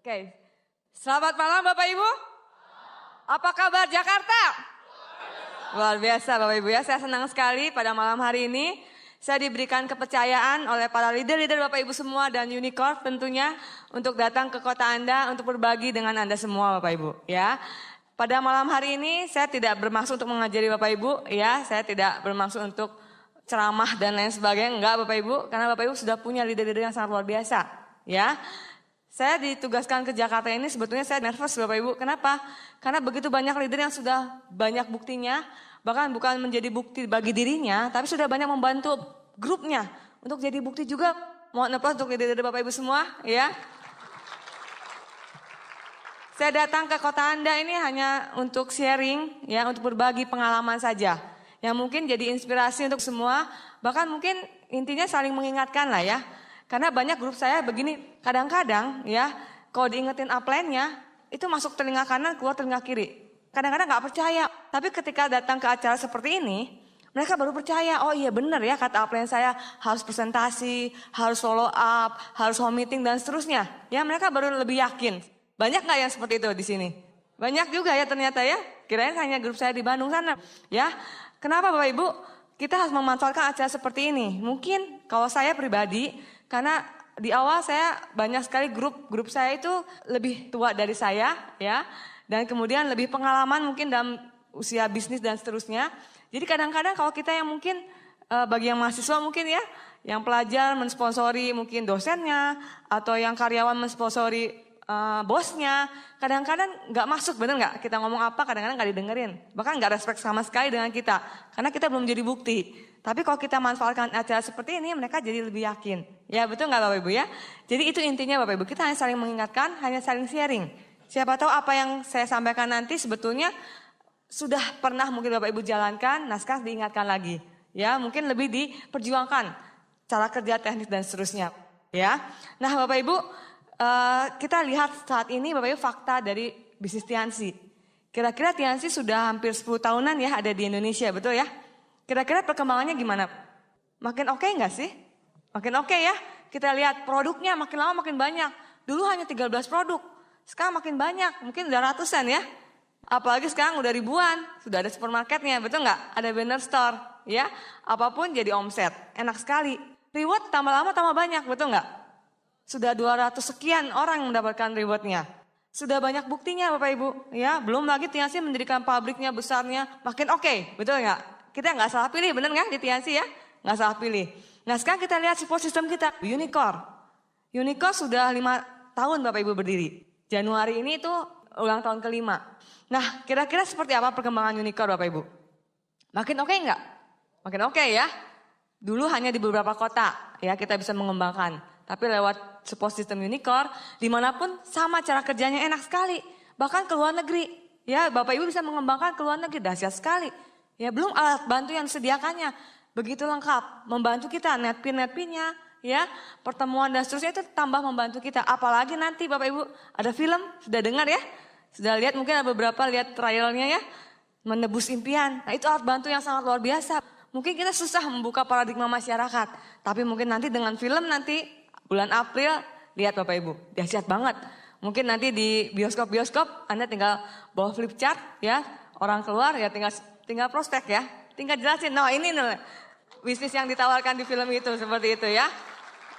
Oke, selamat malam Bapak Ibu. Apa kabar Jakarta? Luar biasa Bapak Ibu ya, saya senang sekali pada malam hari ini. Saya diberikan kepercayaan oleh para leader-leader Bapak Ibu semua dan Unicorn tentunya untuk datang ke kota Anda untuk berbagi dengan Anda semua Bapak Ibu ya. Pada malam hari ini saya tidak bermaksud untuk mengajari Bapak Ibu ya, saya tidak bermaksud untuk ceramah dan lain sebagainya, enggak Bapak Ibu, karena Bapak Ibu sudah punya leader-leader yang sangat luar biasa ya. Saya ditugaskan ke Jakarta ini sebetulnya saya nervous Bapak Ibu. Kenapa? Karena begitu banyak leader yang sudah banyak buktinya, bahkan bukan menjadi bukti bagi dirinya, tapi sudah banyak membantu grupnya untuk jadi bukti juga. Mohon applause untuk leader-leader Bapak Ibu semua ya. Saya datang ke kota Anda ini hanya untuk sharing ya, untuk berbagi pengalaman saja. Yang mungkin jadi inspirasi untuk semua, bahkan mungkin intinya saling mengingatkan lah ya. Karena banyak grup saya begini, kadang-kadang ya, kalau diingetin upline-nya, itu masuk telinga kanan, keluar telinga kiri. Kadang-kadang gak percaya, tapi ketika datang ke acara seperti ini, mereka baru percaya, oh iya benar ya kata upline saya, harus presentasi, harus follow up, harus home meeting dan seterusnya. Ya mereka baru lebih yakin. Banyak gak yang seperti itu di sini? Banyak juga ya ternyata ya, kirain hanya grup saya di Bandung sana. Ya, kenapa Bapak Ibu? Kita harus memanfaatkan acara seperti ini. Mungkin kalau saya pribadi, karena di awal saya banyak sekali grup saya itu lebih tua dari saya ya. Dan kemudian lebih pengalaman mungkin dalam usia bisnis dan seterusnya. Jadi kadang-kadang kalau kita yang mungkin bagi yang mahasiswa mungkin ya. Yang pelajar mensponsori mungkin dosennya. Atau yang karyawan mensponsori bosnya. Kadang-kadang gak masuk, bener gak? Kita ngomong apa kadang-kadang gak didengerin. Bahkan gak respect sama sekali dengan kita. Karena kita belum jadi bukti. Tapi kalau kita manfaatkan acara seperti ini, mereka jadi lebih yakin. Ya betul nggak Bapak Ibu ya? Jadi itu intinya Bapak Ibu, kita hanya saling mengingatkan, hanya saling sharing. Siapa tahu apa yang saya sampaikan nanti sebetulnya sudah pernah mungkin Bapak Ibu jalankan, nah sekarang diingatkan lagi. Ya mungkin lebih diperjuangkan cara kerja teknis dan seterusnya. Ya, nah Bapak Ibu, kita lihat saat ini Bapak Ibu fakta dari bisnis Tiansi. Kira-kira Tiansi sudah hampir 10 tahunan ya ada di Indonesia, betul ya? Kira-kira perkembangannya gimana? Makin oke nggak sih? Makin oke ya. Kita lihat produknya makin lama makin banyak. Dulu hanya 13 produk. Sekarang makin banyak. Mungkin udah ratusan ya. Apalagi sekarang udah ribuan. Sudah ada supermarketnya. Betul nggak? Ada banner store. Ya. Apapun jadi omset. Enak sekali. Reward tambah lama tambah banyak. Betul nggak? Sudah 200 sekian orang yang mendapatkan rewardnya. Sudah banyak buktinya Bapak Ibu. Ya. Belum lagi Tiansi mendirikan pabriknya besarnya. Makin oke. Betul nggak? Kita nggak salah pilih, bener nggak di Tiansi ya? Nggak salah pilih. Nah sekarang kita lihat support system kita, Unicorn. Unicorn sudah 5 tahun Bapak Ibu berdiri. Januari ini itu ulang tahun ke-5. Nah kira-kira seperti apa perkembangan Unicorn Bapak Ibu? Makin oke nggak? Makin oke ya. Dulu hanya di beberapa kota ya kita bisa mengembangkan. Tapi lewat support system Unicorn, dimanapun sama cara kerjanya enak sekali. Bahkan ke luar negeri. Ya Bapak Ibu bisa mengembangkan ke luar negeri, dahsyat sekali. Ya belum alat bantu yang disediakannya begitu lengkap, membantu kita netpin-netpinnya, ya pertemuan dan seterusnya itu tambah membantu kita. Apalagi nanti Bapak Ibu ada film, sudah dengar ya, sudah lihat mungkin ada beberapa lihat trialnya ya, menebus impian. Nah itu alat bantu yang sangat luar biasa. Mungkin kita susah membuka paradigma masyarakat, tapi mungkin nanti dengan film nanti bulan April lihat Bapak Ibu, dahsyat banget. Mungkin nanti di bioskop-bioskop Anda tinggal bawa flip chart ya, orang keluar ya tinggal prospek ya, tinggal jelasin, nah ini nih bisnis yang ditawarkan di film itu seperti itu ya.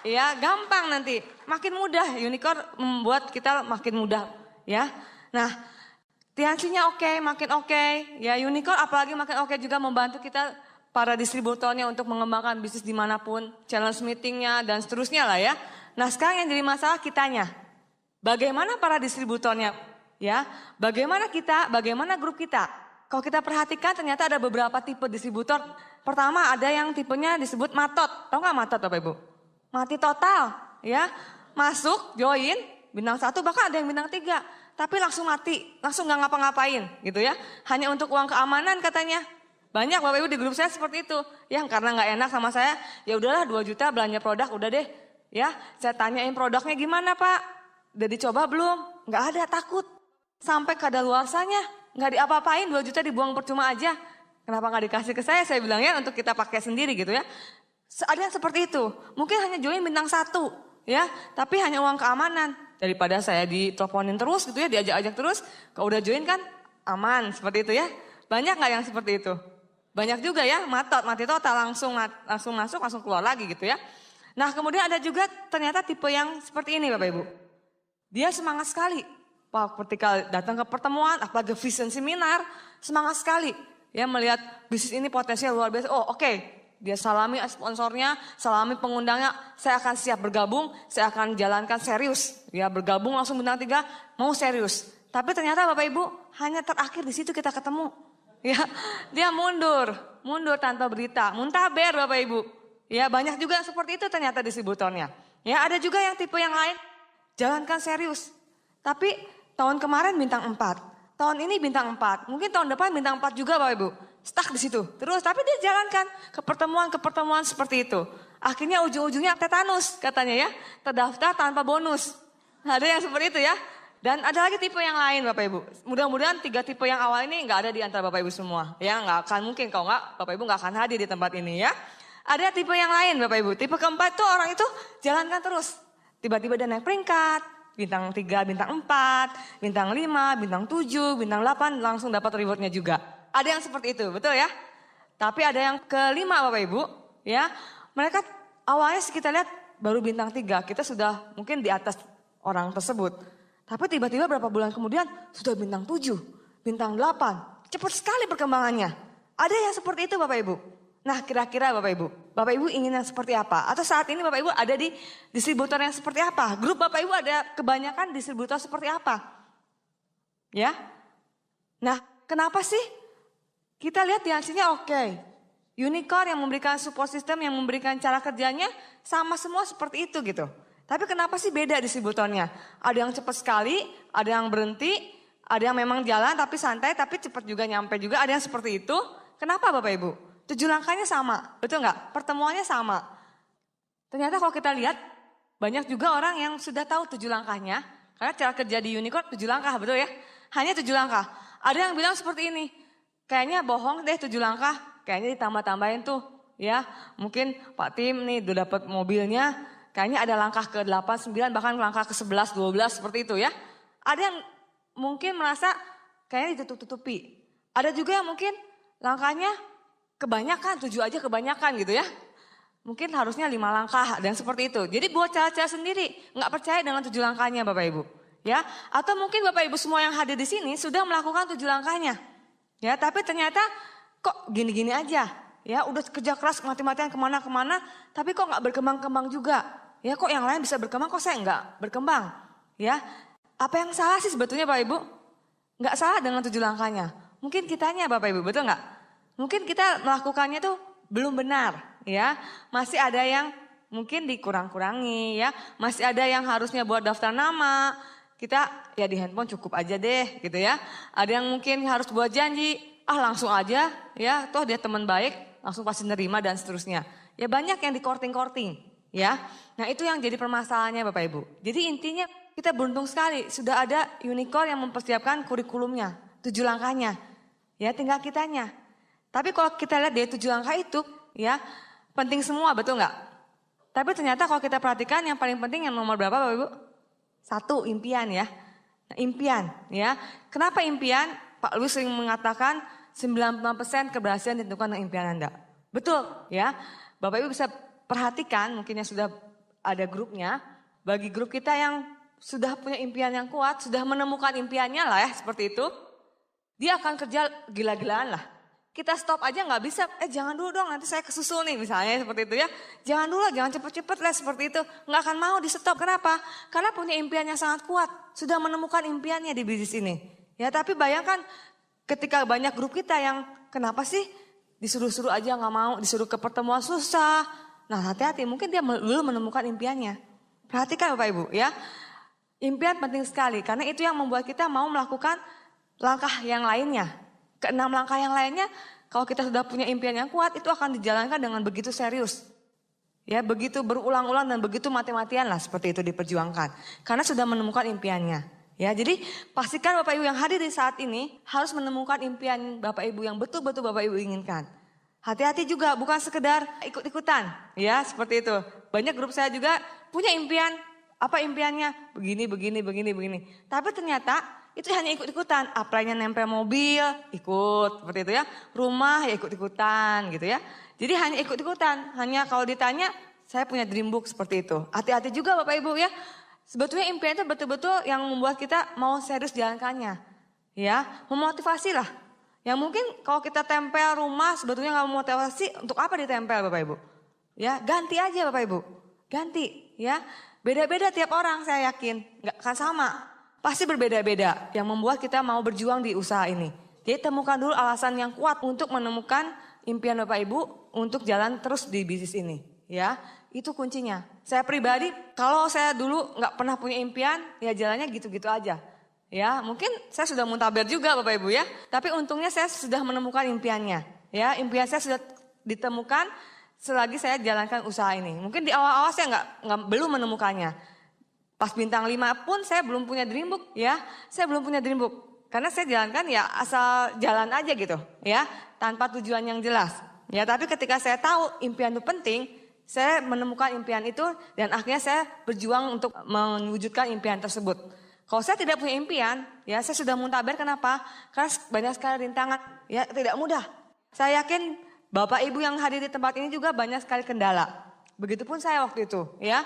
Ya gampang nanti, makin mudah, Unicorn membuat kita makin mudah ya. Nah Tiansinya oke, makin oke, ya Unicorn apalagi makin oke juga membantu kita para distributornya untuk mengembangkan bisnis dimanapun, challenge meetingnya dan seterusnya lah ya. Nah sekarang yang jadi masalah kitanya, bagaimana para distributornya ya, bagaimana kita, bagaimana grup kita. Kalau kita perhatikan ternyata ada beberapa tipe distributor. Pertama ada yang tipenya disebut matot. Tahu nggak matot Bapak Ibu? Mati total ya. Masuk, join, bintang 1 bahkan ada yang bintang 3. Tapi langsung mati, langsung nggak ngapa-ngapain gitu ya. Hanya untuk uang keamanan katanya. Banyak Bapak Ibu di grup saya seperti itu. Yang karena nggak enak sama saya, ya udahlah 2 juta belanja produk udah deh. Ya, saya tanyain produknya gimana Pak? Udah dicoba belum? Nggak ada, takut. Sampai kadaluarsanya. Nggak diapa-apain 2 juta dibuang percuma aja. Kenapa nggak dikasih ke saya bilang ya untuk kita pakai sendiri gitu ya. Ada yang seperti itu. Mungkin hanya join bintang 1 ya. Tapi hanya uang keamanan. Daripada saya diteleponin terus gitu ya, diajak-ajak terus, kalau udah join kan aman seperti itu ya. Banyak nggak yang seperti itu? Banyak juga ya, mati total langsung masuk, langsung keluar lagi gitu ya. Nah kemudian ada juga ternyata tipe yang seperti ini Bapak Ibu. Dia semangat sekali. Ketika datang ke pertemuan, apalagi vision seminar, semangat sekali. Ya melihat bisnis ini potensial luar biasa. Oh oke, dia salami sponsornya, salami pengundangnya. Saya akan siap bergabung, saya akan jalankan serius. Ya bergabung langsung bintang 3, mau serius. Tapi ternyata Bapak Ibu, hanya terakhir di situ kita ketemu. Ya, dia mundur tanpa berita, muntaber Bapak Ibu. Ya, banyak juga seperti itu ternyata distributornya. Ya, ada juga yang tipe yang lain, jalankan serius. Tapi tahun kemarin bintang 4, tahun ini bintang 4, mungkin tahun depan bintang 4 juga Bapak Ibu. Stuck di situ. Terus tapi dia jalankan ke pertemuan seperti itu. Akhirnya ujung-ujungnya tetanus katanya ya, terdaftar tanpa bonus. Ada yang seperti itu ya. Dan ada lagi tipe yang lain Bapak Ibu. Mudah-mudahan 3 tipe yang awal ini nggak ada di antara Bapak Ibu semua. Ya nggak akan mungkin, kalau nggak Bapak Ibu nggak akan hadir di tempat ini ya. Ada tipe yang lain Bapak Ibu. Tipe keempat tuh orang itu jalankan terus. Tiba-tiba dia naik peringkat. Bintang 3, bintang 4, bintang 5, bintang 7, bintang 8 langsung dapat rewardnya juga. Ada yang seperti itu, betul ya. Tapi ada yang kelima Bapak Ibu. Ya, mereka awalnya kita lihat baru bintang 3. Kita sudah mungkin di atas orang tersebut. Tapi tiba-tiba berapa bulan kemudian sudah bintang 7, bintang 8. Cepat sekali perkembangannya. Ada yang seperti itu Bapak Ibu. Nah kira-kira Bapak Ibu ingin yang seperti apa? Atau saat ini Bapak Ibu ada di distributor yang seperti apa? Grup Bapak Ibu ada kebanyakan distributor seperti apa? Ya. Nah kenapa sih? Kita lihat di hasilnya oke. Unicorn yang memberikan support system, yang memberikan cara kerjanya sama semua seperti itu gitu. Tapi kenapa sih beda distributornya? Ada yang cepat sekali, ada yang berhenti, ada yang memang jalan tapi santai, tapi cepat juga nyampe juga, ada yang seperti itu. Kenapa Bapak Ibu? 7 langkahnya sama, betul nggak? Pertemuannya sama. Ternyata kalau kita lihat, banyak juga orang yang sudah tahu 7 langkahnya, karena cara kerja di Unicorn 7 langkah, betul ya? Hanya 7 langkah. Ada yang bilang seperti ini, kayaknya bohong deh 7 langkah, kayaknya ditambah-tambahin tuh. Ya, mungkin Pak Tim nih udah dapat mobilnya, kayaknya ada langkah ke 8, 9, bahkan langkah ke 11, 12 seperti itu ya. Ada yang mungkin merasa kayaknya ditutup-tutupi. Ada juga yang mungkin langkahnya kebanyakan, 7 aja kebanyakan gitu ya. Mungkin harusnya 5 langkah dan seperti itu. Jadi buat cara-cara sendiri, nggak percaya dengan 7 langkahnya Bapak Ibu. Ya, atau mungkin Bapak Ibu semua yang hadir di sini sudah melakukan 7 langkahnya. Ya, tapi ternyata kok gini-gini aja. Ya, udah kerja keras mati-matian kemana-kemana, tapi kok nggak berkembang-kembang juga. Ya kok yang lain bisa berkembang, kok saya enggak berkembang. Ya, apa yang salah sih sebetulnya Bapak Ibu? Enggak salah dengan 7 langkahnya. Mungkin kitanya Bapak Ibu, betul enggak? Mungkin kita melakukannya tuh belum benar. Ya, masih ada yang mungkin dikurang-kurangi ya. Masih ada yang harusnya buat daftar nama. Kita ya di handphone cukup aja deh gitu ya. Ada yang mungkin harus buat janji, langsung aja ya, toh dia teman baik, langsung pasti nerima dan seterusnya. Ya banyak yang di-courting-courting. Ya, nah itu yang jadi permasalahannya Bapak Ibu. Jadi intinya kita beruntung sekali sudah ada Unicorn yang mempersiapkan kurikulumnya, 7 langkahnya. Ya tinggal kitanya. Tapi kalau kita lihat dari 7 langkah itu ya penting semua, betul nggak? Tapi ternyata kalau kita perhatikan yang paling penting yang nomor berapa Bapak Ibu? 1, impian ya. Nah, impian ya. Kenapa impian? Pak Luis sering mengatakan 90% keberhasilan ditentukan dengan impian Anda. Betul ya. Bapak Ibu bisa perhatikan mungkin yang sudah ada grupnya, bagi grup kita yang sudah punya impian yang kuat, sudah menemukan impiannya lah ya seperti itu, dia akan kerja gila-gilaan lah. Kita stop aja nggak bisa, jangan dulu dong nanti saya kesusul nih misalnya seperti itu ya. Jangan dulu lah, jangan cepet-cepet lah seperti itu. Nggak akan mau di stop, kenapa? Karena punya impian yang sangat kuat, sudah menemukan impiannya di bisnis ini. Ya tapi bayangkan ketika banyak grup kita yang kenapa sih disuruh-suruh aja nggak mau, disuruh ke pertemuan susah. Nah hati-hati, mungkin dia belum menemukan impiannya. Perhatikan Bapak Ibu ya. Impian penting sekali karena itu yang membuat kita mau melakukan langkah yang lainnya. Ke-6 langkah yang lainnya kalau kita sudah punya impian yang kuat itu akan dijalankan dengan begitu serius. Ya begitu berulang-ulang dan begitu mati-matian lah seperti itu diperjuangkan. Karena sudah menemukan impiannya. Ya jadi pastikan Bapak Ibu yang hadir di saat ini harus menemukan impian Bapak Ibu yang betul-betul Bapak Ibu inginkan. Hati-hati juga bukan sekedar ikut-ikutan ya seperti itu. Banyak grup saya juga punya impian Apa impiannya? Begini, begini, begini, begini. Tapi ternyata itu hanya ikut-ikutan. Apply-nya nempel mobil, ikut seperti itu ya. Rumah ya ikut-ikutan gitu ya. Jadi hanya ikut-ikutan. Hanya kalau ditanya, saya punya dream book seperti itu. Hati-hati juga Bapak Ibu ya. Sebetulnya impian itu betul-betul yang membuat kita mau serius jalankannya. Ya, memotivasi lah. Yang mungkin kalau kita tempel rumah sebetulnya nggak memotivasi, untuk apa ditempel Bapak Ibu? Ya, ganti aja Bapak Ibu. Ganti ya. Beda-beda tiap orang saya yakin. Nggak akan sama. Pasti berbeda-beda yang membuat kita mau berjuang di usaha ini. Jadi temukan dulu alasan yang kuat untuk menemukan impian Bapak Ibu untuk jalan terus di bisnis ini. Ya, itu kuncinya. Saya pribadi, kalau saya dulu nggak pernah punya impian, ya jalannya gitu-gitu aja. Ya, mungkin saya sudah muntaber juga Bapak Ibu ya. Tapi untungnya saya sudah menemukan impiannya. Ya, impian saya sudah ditemukan selagi saya jalankan usaha ini. Mungkin di awal-awal saya belum menemukannya. Pas bintang 5 pun saya belum punya dream book ya. Saya belum punya dream book. Karena saya jalankan ya asal jalan aja gitu ya. Tanpa tujuan yang jelas. Ya, tapi ketika saya tahu impian itu penting, saya menemukan impian itu dan akhirnya saya berjuang untuk mewujudkan impian tersebut. Kalau saya tidak punya impian, ya saya sudah muntaber. Kenapa? Karena banyak sekali rintangan, ya tidak mudah. Saya yakin Bapak Ibu yang hadir di tempat ini juga banyak sekali kendala. Begitupun saya waktu itu, ya.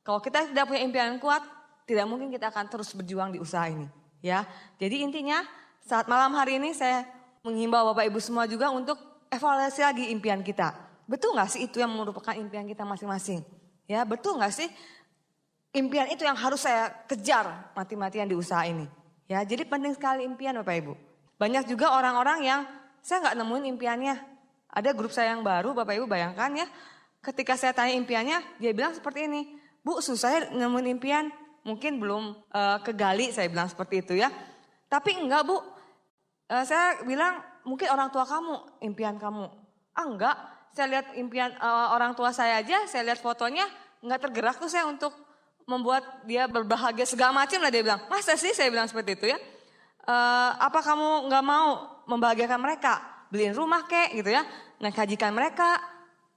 Kalau kita tidak punya impian yang kuat, tidak mungkin kita akan terus berjuang di usaha ini, ya. Jadi intinya saat malam hari ini saya menghimbau Bapak Ibu semua juga untuk evaluasi lagi impian kita. Betul nggak sih itu yang merupakan impian kita masing-masing? Ya, betul nggak sih impian itu yang harus saya kejar mati-matian di usaha ini? Ya, jadi penting sekali impian Bapak Ibu. Banyak juga orang-orang yang saya nggak nemuin impiannya. Ada grup saya yang baru, Bapak Ibu bayangkan ya. Ketika saya tanya impiannya, dia bilang seperti ini. Bu, susah ya nemuin impian. Mungkin belum kegali, saya bilang seperti itu ya. Tapi enggak Bu, saya bilang mungkin orang tua kamu, impian kamu. Enggak, saya lihat impian orang tua saya aja, saya lihat fotonya, enggak tergerak tuh saya untuk membuat dia berbahagia segala macam lah dia bilang. Masa sih saya bilang seperti itu ya. Apa kamu nggak mau membahagiakan mereka, beliin rumah kek gitu ya, menghajikan mereka.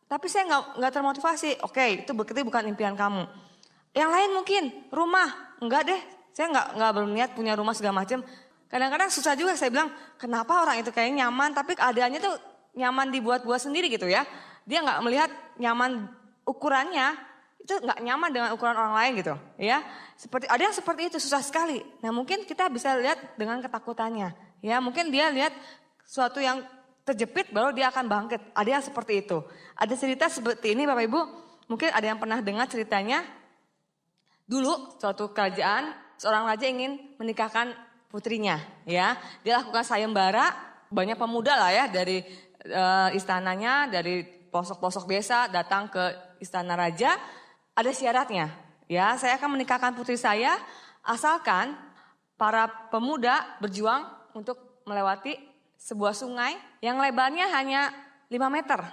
Tapi saya nggak termotivasi. Oke, itu berarti bukan impian kamu. Yang lain mungkin rumah, enggak deh, saya nggak berniat punya rumah segala macam. Kadang-kadang susah juga saya bilang, kenapa orang itu kayaknya nyaman, tapi keadaannya tuh nyaman dibuat-buat sendiri gitu ya. Dia nggak melihat nyaman ukurannya. Itu nggak nyaman dengan ukuran orang lain gitu ya. Seperti ada yang seperti itu susah sekali. Nah, mungkin kita bisa lihat dengan ketakutannya. Ya, mungkin dia lihat sesuatu yang terjepit baru dia akan bangkit. Ada yang seperti itu. Ada cerita seperti ini Bapak Ibu. Mungkin ada yang pernah dengar ceritanya. Dulu suatu kerajaan seorang raja ingin menikahkan putrinya ya. Dia lakukan sayembara, banyak pemuda lah ya dari istananya, dari pelosok-pelosok desa datang ke istana raja. Ada syaratnya, ya saya akan menikahkan putri saya asalkan para pemuda berjuang untuk melewati sebuah sungai yang lebarnya hanya 5 meter.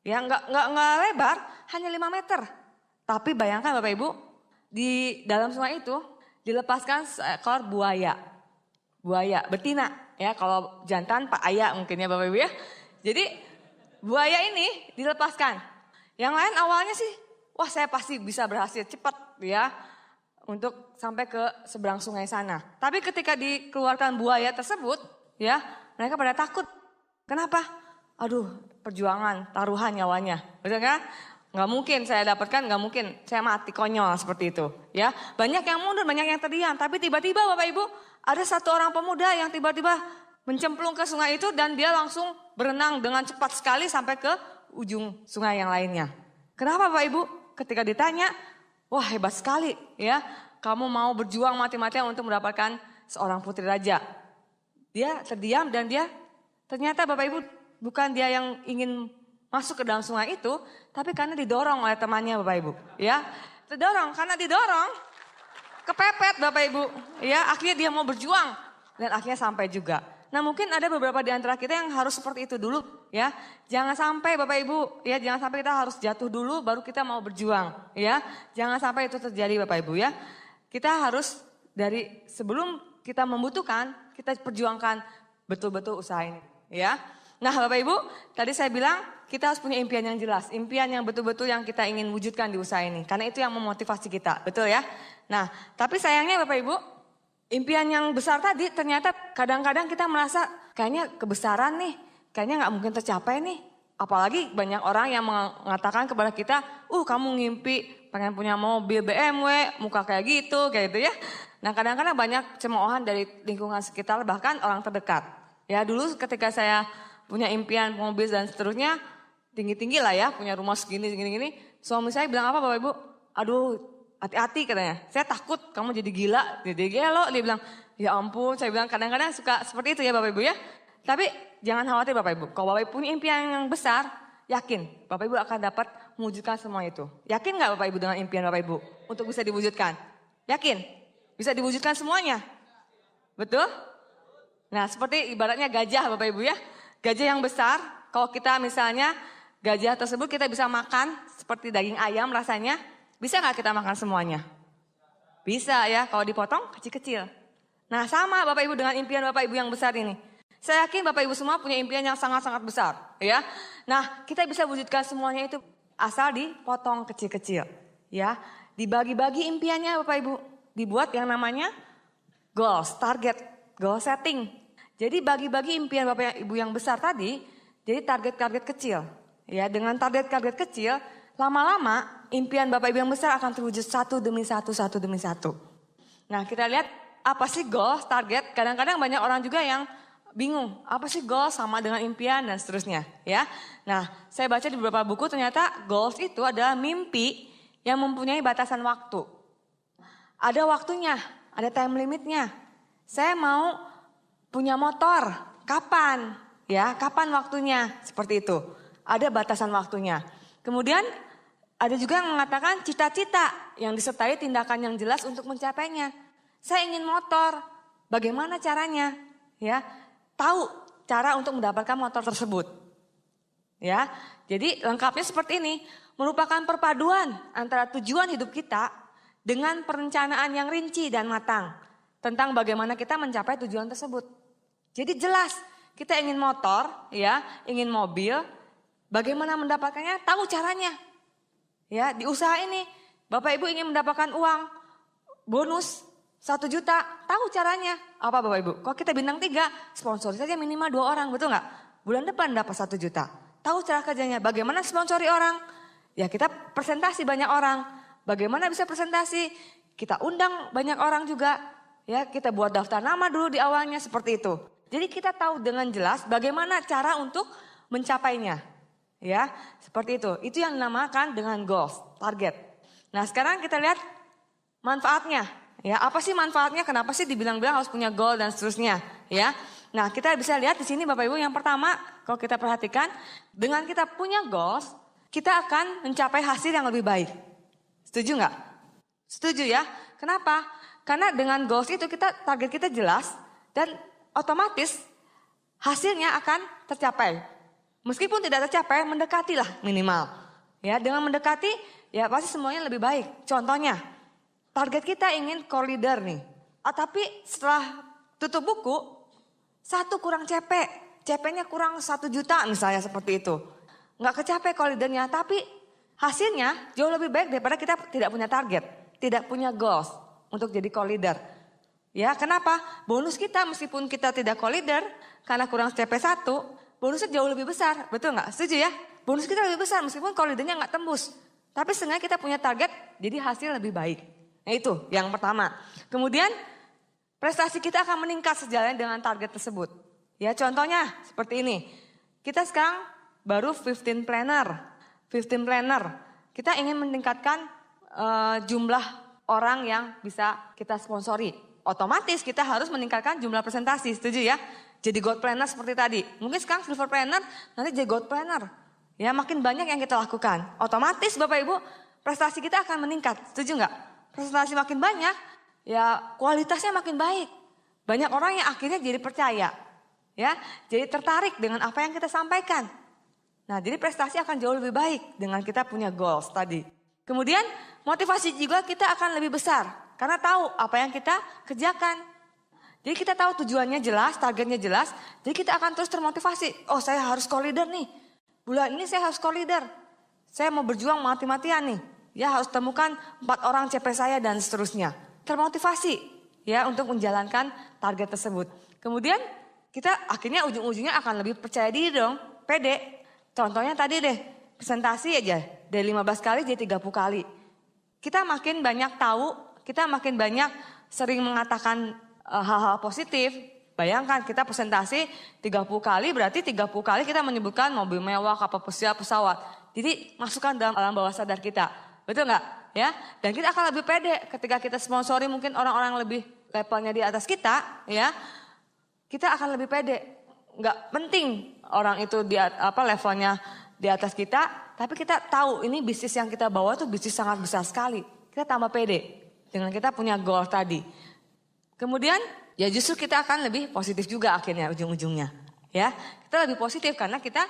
Ya nggak lebar, hanya 5 meter. Tapi bayangkan Bapak Ibu, di dalam sungai itu dilepaskan seekor buaya. Buaya betina, ya kalau jantan Pak Ayah mungkin ya Bapak Ibu ya. Jadi buaya ini dilepaskan. Yang lain awalnya sih, wah saya pasti bisa berhasil cepat ya untuk sampai ke seberang sungai sana. Tapi ketika dikeluarkan buaya tersebut ya mereka pada takut. Kenapa? Aduh perjuangan, taruhan nyawanya. Betul kan? Nggak mungkin saya dapatkan, nggak mungkin saya mati konyol seperti itu. Ya banyak yang mundur, banyak yang terdiam. Tapi tiba-tiba Bapak Ibu ada satu orang pemuda yang tiba-tiba mencemplung ke sungai itu dan dia langsung berenang dengan cepat sekali sampai ke ujung sungai yang lainnya. Kenapa Bapak Ibu? Ketika ditanya, wah hebat sekali ya, kamu mau berjuang mati-matian untuk mendapatkan seorang putri raja. Dia terdiam dan dia ternyata Bapak Ibu bukan dia yang ingin masuk ke dalam sungai itu, tapi karena didorong oleh temannya Bapak Ibu. Ya, terdorong, karena didorong, kepepet Bapak Ibu. Ya, akhirnya dia mau berjuang dan akhirnya sampai juga. Nah mungkin ada beberapa di antara kita yang harus seperti itu dulu ya. Jangan sampai Bapak Ibu ya, jangan sampai kita harus jatuh dulu baru kita mau berjuang ya. Jangan sampai itu terjadi Bapak Ibu ya. Kita harus dari sebelum kita membutuhkan, kita perjuangkan betul-betul usaha ini ya. Nah Bapak Ibu, tadi saya bilang kita harus punya impian yang jelas. Impian yang betul-betul yang kita ingin wujudkan di usaha ini. Karena itu yang memotivasi kita, betul ya? Nah, tapi sayangnya Bapak Ibu, impian yang besar tadi ternyata kadang-kadang kita merasa kayaknya kebesaran nih. Kayaknya nggak mungkin tercapai nih. Apalagi banyak orang yang mengatakan kepada kita, kamu ngimpi pengen punya mobil BMW, muka kayak gitu ya. Nah kadang-kadang banyak cemoohan dari lingkungan sekitar, bahkan orang terdekat. Ya dulu ketika saya punya impian mobil dan seterusnya, tinggi-tinggi lah ya, punya rumah segini. Suami saya bilang apa Bapak Ibu? Aduh hati-hati katanya, saya takut kamu jadi gila, jadi gelo. Dia bilang, ya ampun, saya bilang kadang-kadang suka seperti itu ya Bapak Ibu ya. Tapi jangan khawatir Bapak Ibu, kalau Bapak Ibu punya impian yang besar, yakin Bapak Ibu akan dapat mewujudkan semua itu. Yakin gak Bapak Ibu dengan impian Bapak Ibu untuk bisa diwujudkan? Yakin? Bisa diwujudkan semuanya? Betul? Nah seperti ibaratnya gajah Bapak Ibu ya. Gajah yang besar, kalau kita misalnya gajah tersebut kita bisa makan seperti daging ayam rasanya, bisa gak kita makan semuanya? Bisa ya, kalau dipotong kecil-kecil. Nah sama Bapak Ibu dengan impian Bapak Ibu yang besar ini. Saya yakin Bapak Ibu semua punya impian yang sangat-sangat besar, ya. Nah, kita bisa wujudkan semuanya itu asal dipotong kecil-kecil, ya. Dibagi-bagi impiannya Bapak Ibu, dibuat yang namanya goals, target, goal setting. Jadi bagi-bagi impian Bapak Ibu yang besar tadi, jadi target-target kecil, ya. Dengan target-target kecil, lama-lama impian Bapak Ibu yang besar akan terwujud satu demi satu. Nah, kita lihat apa sih goals, target. Kadang-kadang banyak orang juga yang bingung, apa sih goals sama dengan impian dan seterusnya ya. Nah saya baca di beberapa buku ternyata goals itu adalah mimpi yang mempunyai batasan waktu. Ada waktunya, ada time limitnya. Saya mau punya motor, kapan? Ya, kapan waktunya? Seperti itu, ada batasan waktunya. Kemudian ada juga yang mengatakan cita-cita yang disertai tindakan yang jelas untuk mencapainya. Saya ingin motor, bagaimana caranya? Ya. Tahu cara untuk mendapatkan motor tersebut. Ya, jadi lengkapnya seperti ini, merupakan perpaduan antara tujuan hidup kita dengan perencanaan yang rinci dan matang tentang bagaimana kita mencapai tujuan tersebut. Jadi jelas, kita ingin motor, ya, ingin mobil, bagaimana mendapatkannya, tahu caranya. Ya, di usaha ini Bapak Ibu ingin mendapatkan uang bonus 1 juta, tahu caranya. Apa Bapak Ibu? Kalau kita bintang 3, sponsori saja minimal 2 orang, betul nggak? Bulan depan dapat 1 juta. Tahu cara kerjanya, bagaimana sponsori orang? Ya kita presentasi banyak orang. Bagaimana bisa presentasi? Kita undang banyak orang juga. Ya kita buat daftar nama dulu di awalnya seperti itu. Jadi kita tahu dengan jelas bagaimana cara untuk mencapainya. Ya seperti itu. Itu yang dinamakan dengan goals, target. Nah sekarang kita lihat manfaatnya. Ya, apa sih manfaatnya? Kenapa sih dibilang-bilang harus punya goal dan seterusnya? Ya, nah kita bisa lihat di sini Bapak Ibu. Yang pertama, kalau kita perhatikan, dengan kita punya goals, kita akan mencapai hasil yang lebih baik. Setuju nggak? Setuju ya? Kenapa? Karena dengan goals itu target kita jelas dan otomatis hasilnya akan tercapai. Meskipun tidak tercapai, mendekatilah minimal. Ya, dengan mendekati, ya pasti semuanya lebih baik. Contohnya. Target kita ingin core leader nih. Tapi setelah tutup buku, 1 kurang CP. CP-nya kurang 1 juta misalnya seperti itu. Nggak kecapai core leadernya, tapi hasilnya jauh lebih baik daripada kita tidak punya target. Tidak punya goals untuk jadi core leader. Ya kenapa? Bonus kita meskipun kita tidak core leader, karena kurang CP 1, bonusnya jauh lebih besar. Betul nggak? Setuju ya? Bonus kita lebih besar meskipun core leadernya nggak tembus. Tapi setengah kita punya target, jadi hasil lebih baik. Nah itu yang pertama. Kemudian prestasi kita akan meningkat sejalan dengan target tersebut. Ya contohnya seperti ini. Kita sekarang baru 15 planner. Kita ingin meningkatkan jumlah orang yang bisa kita sponsori. Otomatis kita harus meningkatkan jumlah presentasi. Setuju ya? Jadi gold planner seperti tadi. Mungkin sekarang silver planner, nanti jadi gold planner. Ya makin banyak yang kita lakukan. Otomatis Bapak Ibu prestasi kita akan meningkat. Setuju nggak? Presentasi makin banyak, ya kualitasnya makin baik. Banyak orang yang akhirnya jadi percaya, ya, jadi tertarik dengan apa yang kita sampaikan. Nah, jadi prestasi akan jauh lebih baik dengan kita punya goals tadi. Kemudian motivasi juga kita akan lebih besar karena tahu apa yang kita kerjakan. Jadi kita tahu tujuannya jelas, targetnya jelas, jadi kita akan terus termotivasi. Oh, saya harus co-leader nih. Bulan ini saya harus co-leader. Saya mau berjuang mati-matian nih. Ya, harus temukan 4 orang CP saya dan seterusnya. Termotivasi ya untuk menjalankan target tersebut. Kemudian kita akhirnya ujung-ujungnya akan lebih percaya diri dong, pede. Contohnya tadi deh, presentasi aja dari 15 kali jadi 30 kali. Kita makin banyak tahu, kita makin banyak sering mengatakan hal-hal positif. Bayangkan kita presentasi 30 kali, berarti 30 kali kita menyebutkan mobil mewah, kapal pesiar, pesawat. Jadi masukkan dalam alam bawah sadar kita. Betul nggak? Ya, dan kita akan lebih pede ketika kita sponsori mungkin orang-orang lebih levelnya di atas kita, ya. Kita akan lebih pede. Nggak penting orang itu levelnya di atas kita, tapi kita tahu ini bisnis yang kita bawa tuh bisnis sangat besar sekali. Kita tambah pede dengan kita punya goal tadi. Kemudian ya justru kita akan lebih positif juga akhirnya ujung-ujungnya. Ya, kita lebih positif karena kita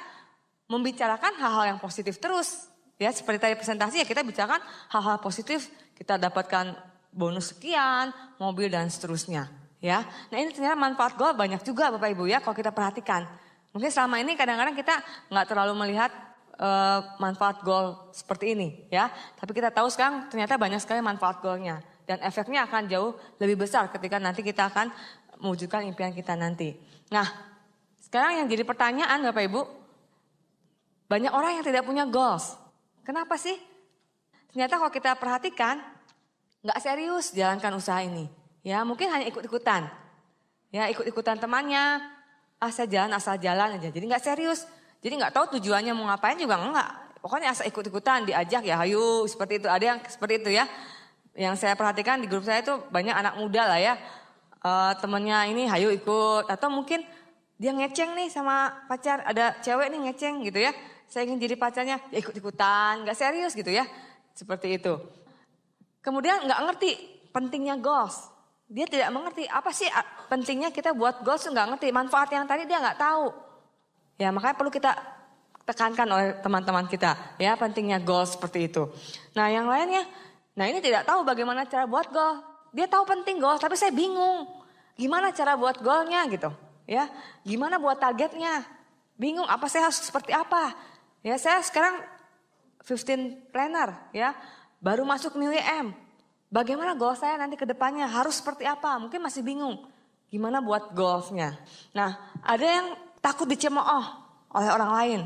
membicarakan hal-hal yang positif terus. Ya, seperti tadi presentasi ya kita bicarakan hal-hal positif, kita dapatkan bonus sekian, mobil dan seterusnya. Ya, nah ini ternyata manfaat goal banyak juga Bapak Ibu ya kalau kita perhatikan. Mungkin selama ini kadang-kadang kita nggak terlalu melihat manfaat goal seperti ini ya. Tapi kita tahu sekarang ternyata banyak sekali manfaat goalnya. Dan efeknya akan jauh lebih besar ketika nanti kita akan mewujudkan impian kita nanti. Nah, sekarang yang jadi pertanyaan Bapak Ibu, banyak orang yang tidak punya goals. Kenapa sih? Ternyata kalau kita perhatikan, nggak serius jalankan usaha ini. Ya, mungkin hanya ikut-ikutan. Ya, ikut-ikutan temannya, asal jalan aja. Jadi nggak serius. Jadi nggak tahu tujuannya mau ngapain juga enggak. Pokoknya asal ikut-ikutan, diajak ya hayu, seperti itu. Ada yang seperti itu ya. Yang saya perhatikan di grup saya itu banyak anak muda lah ya. Temennya ini hayu ikut. Atau mungkin dia ngeceng nih sama pacar. Ada cewek nih ngeceng gitu ya. Saya ingin jadi pacarnya, ya ikut-ikutan, nggak serius gitu ya. Seperti itu. Kemudian nggak ngerti pentingnya goals. Dia tidak mengerti apa sih pentingnya kita buat goals, nggak ngerti. Manfaat yang tadi dia nggak tahu. Ya makanya perlu kita tekankan oleh teman-teman kita. Ya pentingnya goals seperti itu. Nah yang lainnya, nah ini tidak tahu bagaimana cara buat goal. Dia tahu penting goals, tapi saya bingung. Gimana cara buat goalnya gitu. Ya, gimana buat targetnya. Bingung apa saya harus seperti apa. Ya saya sekarang 15 planner ya. Baru masuk New EM. Bagaimana goal saya nanti ke depannya harus seperti apa? Mungkin masih bingung. Gimana buat goalsnya. Nah ada yang takut dicemooh oleh orang lain.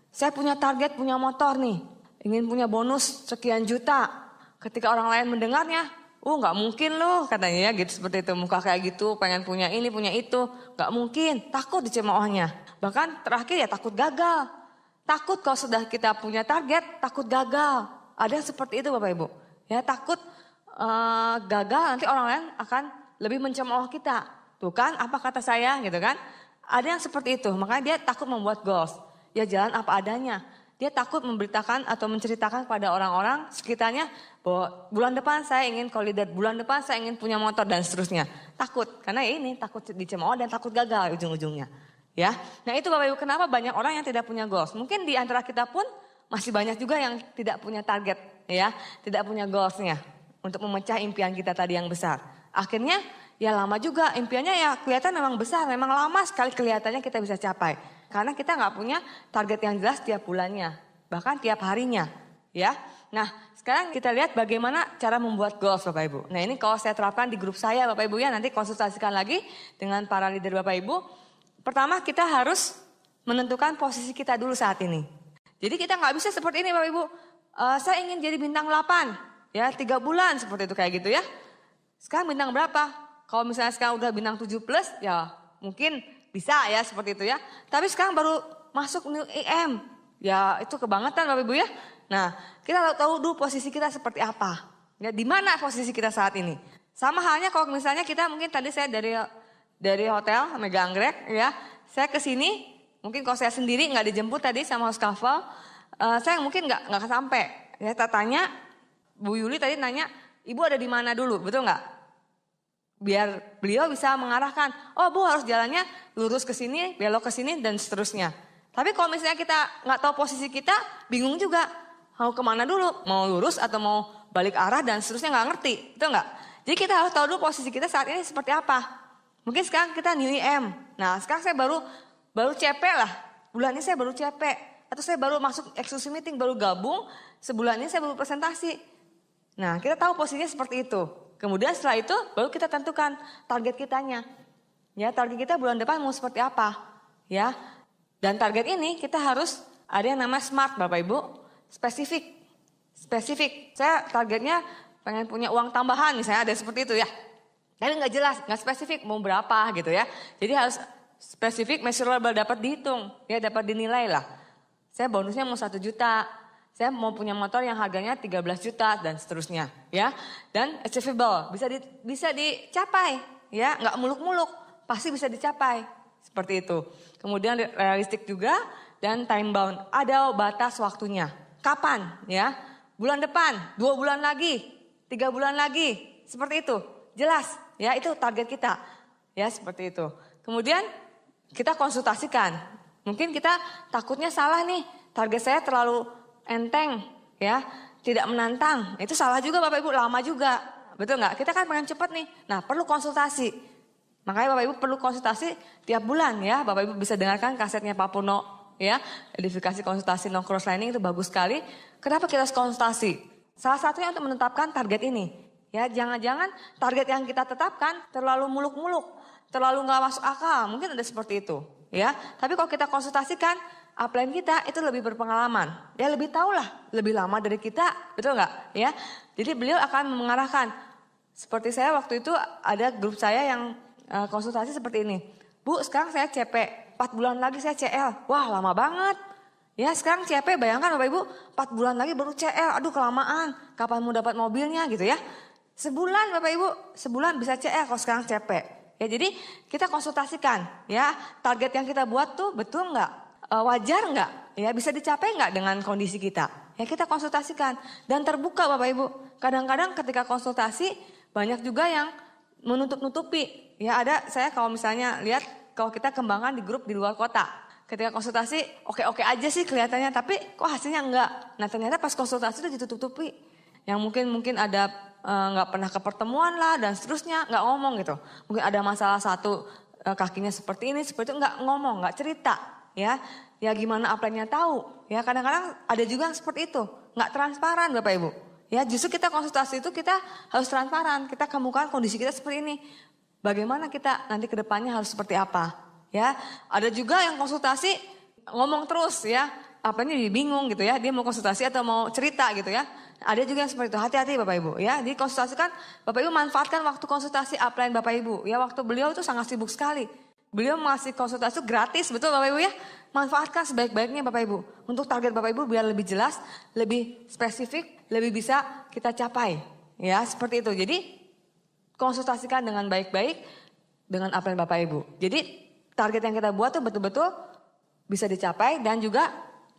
Saya punya target, punya motor nih. Ingin punya bonus sekian juta. Ketika orang lain mendengarnya, nggak mungkin loh katanya ya gitu seperti itu. Muka kayak gitu, pengen punya ini, punya itu. Nggak mungkin, takut dicemoohnya. Bahkan terakhir ya takut gagal. Takut kalau sudah kita punya target, takut gagal. Ada yang seperti itu Bapak Ibu. Ya takut gagal nanti orang lain akan lebih mencemooh kita. Tuh kan apa kata saya gitu kan. Ada yang seperti itu, makanya dia takut membuat goals. Ya jalan apa adanya. Dia takut memberitakan atau menceritakan kepada orang-orang sekitarnya bahwa bulan depan saya ingin co-leader, bulan depan saya ingin punya motor dan seterusnya. Takut, karena ini takut dicemooh dan takut gagal ujung-ujungnya. Ya, nah itu Bapak Ibu kenapa banyak orang yang tidak punya goals. Mungkin di antara kita pun masih banyak juga yang tidak punya target, ya, tidak punya goalsnya untuk memecah impian kita tadi yang besar. Akhirnya ya lama juga impiannya ya kelihatan memang besar, memang lama sekali kelihatannya kita bisa capai. Karena kita nggak punya target yang jelas tiap bulannya, bahkan tiap harinya, ya. Nah, sekarang kita lihat bagaimana cara membuat goals Bapak Ibu. Nah, ini kalau saya terapkan di grup saya Bapak Ibu ya, nanti konsultasikan lagi dengan para leader Bapak Ibu. Pertama, kita harus menentukan posisi kita dulu saat ini. Jadi kita nggak bisa seperti ini Bapak Ibu. Saya ingin jadi bintang 8, ya 3 bulan seperti itu kayak gitu ya. Sekarang bintang berapa? Kalau misalnya sekarang udah bintang 7+, ya mungkin bisa ya seperti itu ya. Tapi sekarang baru masuk New EM. Ya itu kebangetan Bapak Ibu ya. Nah kita tahu dulu posisi kita seperti apa. Ya di mana posisi kita saat ini. Sama halnya kalau misalnya kita mungkin tadi saya dari hotel Mega Anggrek ya. Saya ke sini mungkin kalau saya sendiri nggak dijemput tadi sama host couple. Saya mungkin nggak sampai. Ya saya tanya Bu Yuli tadi nanya Ibu ada di mana dulu betul nggak? Biar beliau bisa mengarahkan, oh Bu harus jalannya lurus ke sini, belok ke sini dan seterusnya. Tapi kalau misalnya kita nggak tahu posisi kita, bingung juga mau kemana dulu, mau lurus atau mau balik arah dan seterusnya nggak ngerti, itu nggak? Jadi kita harus tahu dulu posisi kita saat ini seperti apa. Mungkin sekarang kita nilai M. Nah sekarang saya baru CP lah. Bulan ini saya baru CP. Atau saya baru masuk exclusive meeting, baru gabung. Sebulan ini saya baru presentasi. Nah kita tahu posisinya seperti itu. Kemudian setelah itu baru kita tentukan target kitanya. Ya target kita bulan depan mau seperti apa. Ya. Dan target ini kita harus ada yang namanya SMART Bapak Ibu. Spesifik. Saya targetnya pengen punya uang tambahan misalnya ada seperti itu ya. Tapi nggak jelas, nggak spesifik mau berapa gitu ya. Jadi harus spesifik, measurable, dapat dihitung, ya dapat dinilai lah. Saya bonusnya mau 1 juta, saya mau punya motor yang harganya 13 juta dan seterusnya, ya. Dan achievable, bisa dicapai, ya, nggak muluk-muluk, pasti bisa dicapai, seperti itu. Kemudian realistik juga dan time bound, ada batas waktunya. Kapan, ya? Bulan depan, 2 bulan lagi, 3 bulan lagi, seperti itu, jelas. Ya itu target kita, ya seperti itu. Kemudian kita konsultasikan, mungkin kita takutnya salah nih, target saya terlalu enteng, ya tidak menantang. Itu salah juga Bapak Ibu, lama juga, betul nggak? Kita kan pengen cepat nih, nah perlu konsultasi. Makanya Bapak Ibu perlu konsultasi tiap bulan ya, Bapak Ibu bisa dengarkan kasetnya Pak Puno, ya edifikasi konsultasi no cross lining itu bagus sekali. Kenapa kita harus konsultasi? Salah satunya untuk menetapkan target ini. Ya, jangan-jangan target yang kita tetapkan terlalu muluk-muluk, terlalu nggak masuk akal, mungkin ada seperti itu, ya. Tapi kalau kita konsultasikan, upline kita itu lebih berpengalaman, dia lebih tahu lah, lebih lama dari kita, betul nggak? Ya, jadi beliau akan mengarahkan. Seperti saya waktu itu ada grup saya yang konsultasi seperti ini, Bu, sekarang saya CP, 4 bulan lagi saya CL, wah lama banget. Ya sekarang CP, bayangkan Bapak Ibu, 4 bulan lagi baru CL, aduh kelamaan, kapan mau dapat mobilnya gitu ya. Sebulan Bapak Ibu, sebulan bisa CL kalau sekarang CP. Ya jadi kita konsultasikan ya target yang kita buat tuh betul nggak, wajar nggak, ya bisa dicapai nggak dengan kondisi kita. Ya kita konsultasikan dan terbuka Bapak Ibu. Kadang-kadang ketika konsultasi banyak juga yang menutup-nutupi. Ya ada saya kalau misalnya lihat kalau kita kembangkan di grup di luar kota. Ketika konsultasi oke-oke aja sih kelihatannya tapi kok hasilnya enggak. Nah ternyata pas konsultasi itu ditutup-tutupi. Yang mungkin ada nggak pernah ke pertemuan lah dan seterusnya nggak ngomong gitu. Mungkin ada masalah satu kakinya seperti ini, seperti itu nggak ngomong, nggak cerita, ya. Ya gimana upline-nya tahu? Ya kadang-kadang ada juga yang seperti itu, nggak transparan Bapak Ibu. Ya justru kita konsultasi itu kita harus transparan, kita kemukakan kondisi kita seperti ini. Bagaimana kita nanti ke depannya harus seperti apa? Ya ada juga yang konsultasi ngomong terus ya, upline-nya jadi bingung gitu ya, dia mau konsultasi atau mau cerita gitu ya. Ada juga yang seperti itu, hati-hati Bapak Ibu ya. Dikonsultasikan, Bapak Ibu manfaatkan waktu konsultasi upline Bapak Ibu. Ya waktu beliau itu sangat sibuk sekali. Beliau masih konsultasi gratis, betul Bapak Ibu ya. Manfaatkan sebaik-baiknya Bapak Ibu. Untuk target Bapak Ibu biar lebih jelas, lebih spesifik, lebih bisa kita capai. Ya seperti itu, jadi konsultasikan dengan baik-baik dengan upline Bapak Ibu. Jadi target yang kita buat tuh betul-betul bisa dicapai dan juga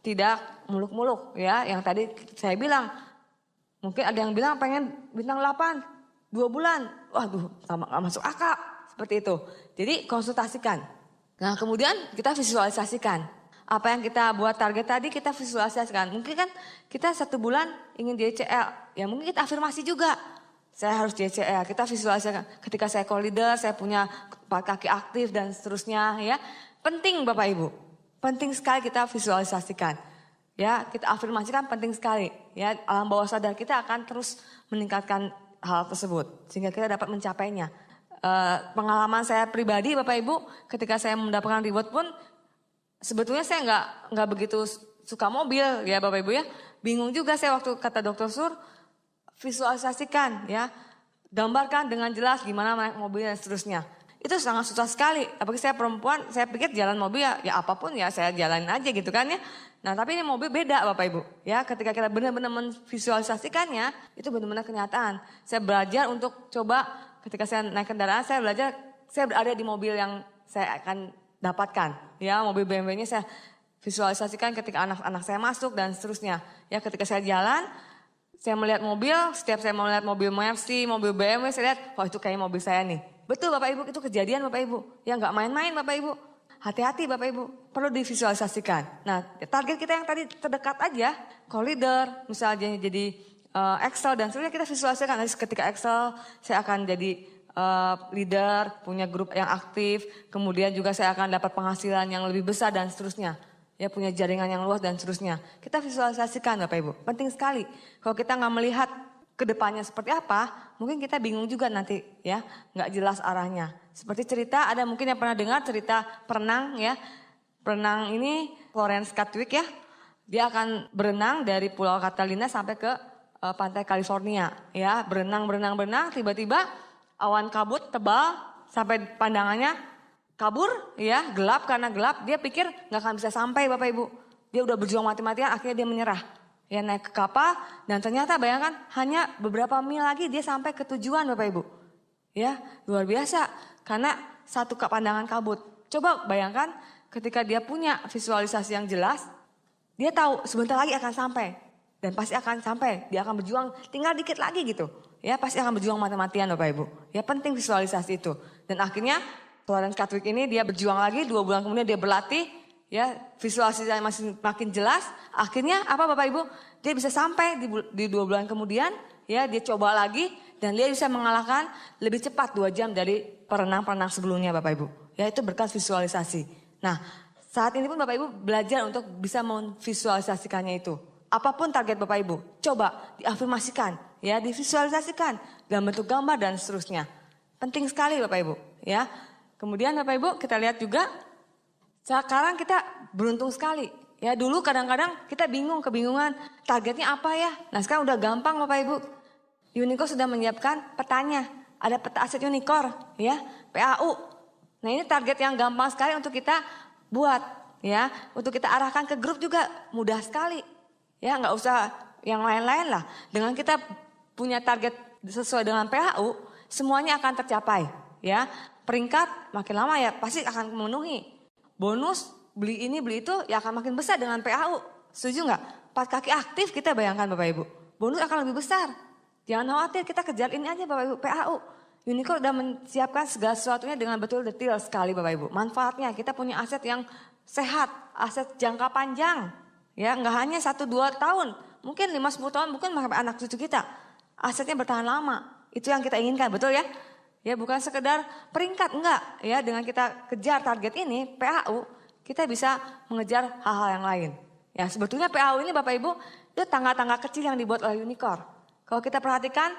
tidak muluk-muluk ya. Yang tadi saya bilang, mungkin ada yang bilang pengen bintang 8, 2 bulan. Waduh, gak masuk akal. Seperti itu. Jadi konsultasikan. Nah kemudian kita visualisasikan. Apa yang kita buat target tadi kita visualisasikan. Mungkin kan kita 1 bulan ingin JCL. Ya mungkin kita afirmasi juga. Saya harus JCL. Kita visualisasikan. Ketika saya co-leader, saya punya 4 kaki aktif dan seterusnya. Ya penting Bapak Ibu. Penting sekali kita visualisasikan. Ya, kita afirmasikan penting sekali. Ya, alam bawah sadar kita akan terus meningkatkan hal tersebut sehingga kita dapat mencapainya. Pengalaman saya pribadi, Bapak Ibu, ketika saya mendapatkan reward pun sebetulnya saya nggak begitu suka mobil, ya Bapak Ibu ya. Bingung juga saya waktu kata Dokter Sur, visualisasikan, ya, gambarkan dengan jelas gimana naik mobil dan seterusnya. Itu sangat susah sekali. Apalagi saya perempuan, saya pikir jalan mobil ya apapun ya saya jalanin aja gitu kan ya. Nah tapi ini mobil beda Bapak Ibu. Ya ketika kita benar-benar memvisualisasikannya, itu benar-benar kenyataan. Saya belajar untuk coba ketika saya naik kendaraan, saya belajar, saya berada di mobil yang saya akan dapatkan. Ya mobil BMW-nya saya visualisasikan ketika anak-anak saya masuk dan seterusnya. Ya ketika saya jalan, saya melihat mobil, setiap saya melihat mobil Mercy, mobil BMW, saya lihat, wah itu kayak mobil saya nih. Betul Bapak Ibu, itu kejadian Bapak Ibu. Ya nggak main-main Bapak Ibu. Hati-hati Bapak Ibu, perlu divisualisasikan. Nah target kita yang tadi terdekat aja, co-leader, misalnya jadi Excel dan seterusnya kita visualisasikan. Nanti ketika Excel saya akan jadi leader, punya grup yang aktif, kemudian juga saya akan dapat penghasilan yang lebih besar dan seterusnya. Ya, punya jaringan yang luas dan seterusnya. Kita visualisasikan Bapak Ibu, penting sekali. Kalau kita nggak melihat ke depannya seperti apa, mungkin kita bingung juga nanti ya, nggak jelas arahnya. Seperti cerita, ada mungkin yang pernah dengar cerita perenang ya. Perenang ini Florence Chadwick ya, dia akan berenang dari Pulau Catalina sampai ke pantai California ya, berenang, tiba-tiba awan kabut tebal sampai pandangannya kabur ya, gelap, karena gelap dia pikir nggak akan bisa sampai Bapak Ibu. Dia udah berjuang mati-matian, akhirnya dia menyerah. Ya, naik ke kapal dan ternyata bayangkan hanya beberapa mil lagi dia sampai ke tujuan Bapak Ibu. Ya, luar biasa karena satu pandangan kabut. Coba bayangkan ketika dia punya visualisasi yang jelas, dia tahu sebentar lagi akan sampai dan pasti akan sampai. Dia akan berjuang tinggal dikit lagi gitu. Ya, pasti akan berjuang mati-matian Bapak Ibu. Ya, penting visualisasi itu. Dan akhirnya Florence Chadwick ini dia berjuang lagi, 2 bulan kemudian dia berlatih. Ya, visualisasinya masih makin jelas. Akhirnya apa Bapak Ibu? Dia bisa sampai di 2 bulan kemudian. Ya, dia coba lagi dan dia bisa mengalahkan lebih cepat 2 jam dari perenang-perenang sebelumnya Bapak Ibu. Ya, itu berkat visualisasi. Nah, saat ini pun Bapak Ibu belajar untuk bisa memvisualisasikannya itu. Apapun target Bapak Ibu, coba diafirmasikan, ya, divisualisasikan dalam bentuk gambar dan seterusnya. Penting sekali Bapak Ibu. Ya, kemudian Bapak Ibu kita lihat juga. Sekarang kita beruntung sekali. Ya, dulu kadang-kadang kita kebingungan targetnya apa ya. Nah, sekarang udah gampang Bapak Ibu. Unicorn sudah menyiapkan petanya. Ada peta aset Unicorn ya, PAU. Nah, ini target yang gampang sekali untuk kita buat ya. Untuk kita arahkan ke grup juga mudah sekali. Ya, nggak usah yang lain-lain lah. Dengan kita punya target sesuai dengan PAU, semuanya akan tercapai ya. Peringkat makin lama ya pasti akan memenuhi. Bonus, beli ini, beli itu, ya akan makin besar dengan PAU. Setuju nggak? 4 kaki aktif kita bayangkan Bapak Ibu. Bonus akan lebih besar. Jangan khawatir, kita kejar ini aja Bapak Ibu, PAU. Unicorn sudah menyiapkan segala sesuatunya dengan betul detail sekali Bapak Ibu. Manfaatnya, kita punya aset yang sehat, aset jangka panjang. Ya, nggak hanya 1-2 tahun, mungkin 5-10 tahun, mungkin sampai anak cucu kita. Asetnya bertahan lama, itu yang kita inginkan, betul ya? Ya, bukan sekedar peringkat, enggak. Ya, dengan kita kejar target ini, PAU, kita bisa mengejar hal-hal yang lain. Ya, sebetulnya PAU ini Bapak Ibu, itu tangga-tangga kecil yang dibuat oleh Unicorn. Kalau kita perhatikan,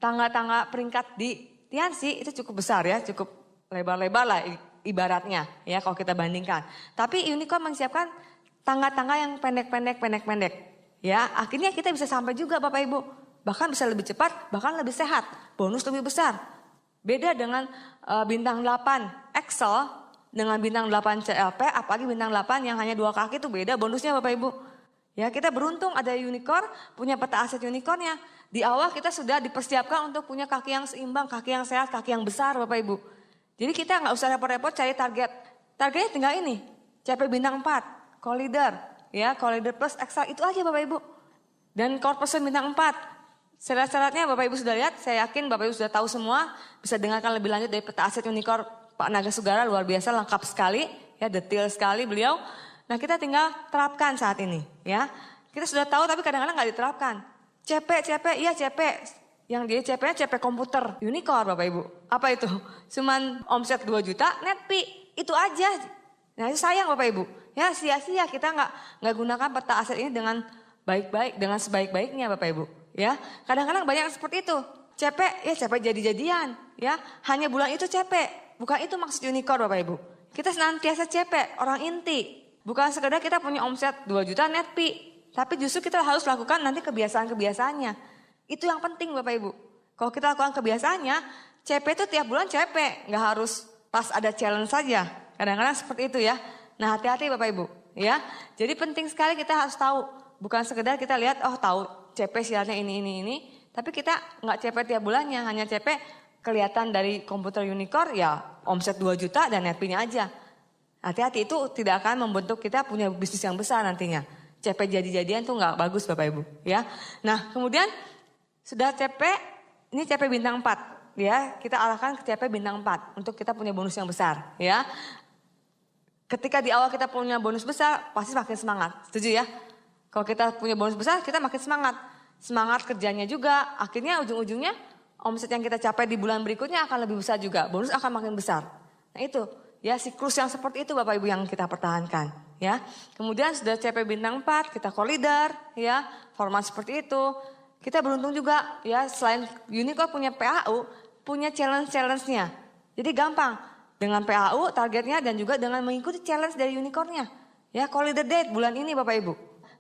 tangga-tangga peringkat di Tianxi itu cukup besar ya, cukup lebar-lebar lah ibaratnya ya kalau kita bandingkan. Tapi Unicorn menyiapkan tangga-tangga yang pendek. Ya, akhirnya kita bisa sampai juga Bapak Ibu. Bahkan bisa lebih cepat, bahkan lebih sehat, bonus lebih besar. Beda dengan bintang 8 Excel dengan bintang 8 CLP, apalagi bintang 8 yang hanya 2 kaki itu beda bonusnya Bapak Ibu. Ya, kita beruntung ada Unicorn, punya peta aset Unicornnya. Di awal kita sudah dipersiapkan untuk punya kaki yang seimbang, kaki yang sehat, kaki yang besar Bapak Ibu. Jadi kita nggak usah repot-repot cari target. Targetnya tinggal ini, CP bintang 4, Collider, ya, Collider plus Excel itu aja Bapak Ibu. Dan core person bintang 4. Syarat-syaratnya Bapak Ibu sudah lihat, saya yakin Bapak Ibu sudah tahu semua. Bisa dengarkan lebih lanjut dari peta aset Unicorn Pak Naga Sugara, luar biasa, lengkap sekali, ya, detail sekali beliau. Nah, kita tinggal terapkan saat ini, ya. Kita sudah tahu tapi kadang-kadang nggak diterapkan. CP, iya CP. Yang dia CP-nya CP komputer Unicorn Bapak Ibu. Apa itu? Cuman omset 2 juta, net fee, itu aja. Nah, itu sayang Bapak Ibu. Ya, sia-sia kita nggak gunakan peta aset ini dengan baik-baik, dengan sebaik-baiknya Bapak Ibu. Ya, kadang-kadang banyak seperti itu. CP, ya CP jadi-jadian. Ya, hanya bulan itu CP. Bukan itu maksud Unicorn Bapak Ibu. Kita senantiasa CP, orang inti. Bukan sekedar kita punya omset 2 juta net fee. Tapi justru kita harus lakukan nanti kebiasaan-kebiasaannya. Itu yang penting Bapak Ibu. Kalau kita lakukan kebiasaannya, CP itu tiap bulan CP. Nggak harus pas ada challenge saja. Kadang-kadang seperti itu ya. Nah, hati-hati Bapak Ibu. Ya, jadi penting sekali kita harus tahu. Bukan sekedar kita lihat, oh tahu CP syaratnya ini. Tapi kita nggak CP tiap bulannya, hanya CP kelihatan dari komputer Unicorn ya omset 2 juta dan net fee-nya aja. Hati-hati, itu tidak akan membentuk kita punya bisnis yang besar nantinya. CP jadi-jadian tuh nggak bagus Bapak Ibu. Ya, nah kemudian sudah CP, ini CP bintang 4. Ya, kita arahkan ke CP bintang 4 untuk kita punya bonus yang besar. Ya, ketika di awal kita punya bonus besar, pasti makin semangat. Setuju ya? Kalau kita punya bonus besar, kita makin semangat. Semangat kerjanya juga, akhirnya ujung-ujungnya omset yang kita capai di bulan berikutnya akan lebih besar juga. Bonus akan makin besar. Nah itu, ya siklus yang seperti itu Bapak Ibu yang kita pertahankan. Ya, kemudian sudah CP bintang 4, kita co-leader, ya, format seperti itu. Kita beruntung juga, ya, selain unicorn punya PAU, punya challenge-nya. Jadi gampang dengan PAU targetnya dan juga dengan mengikuti challenge dari unicornnya. Ya, co-leader date bulan ini Bapak Ibu.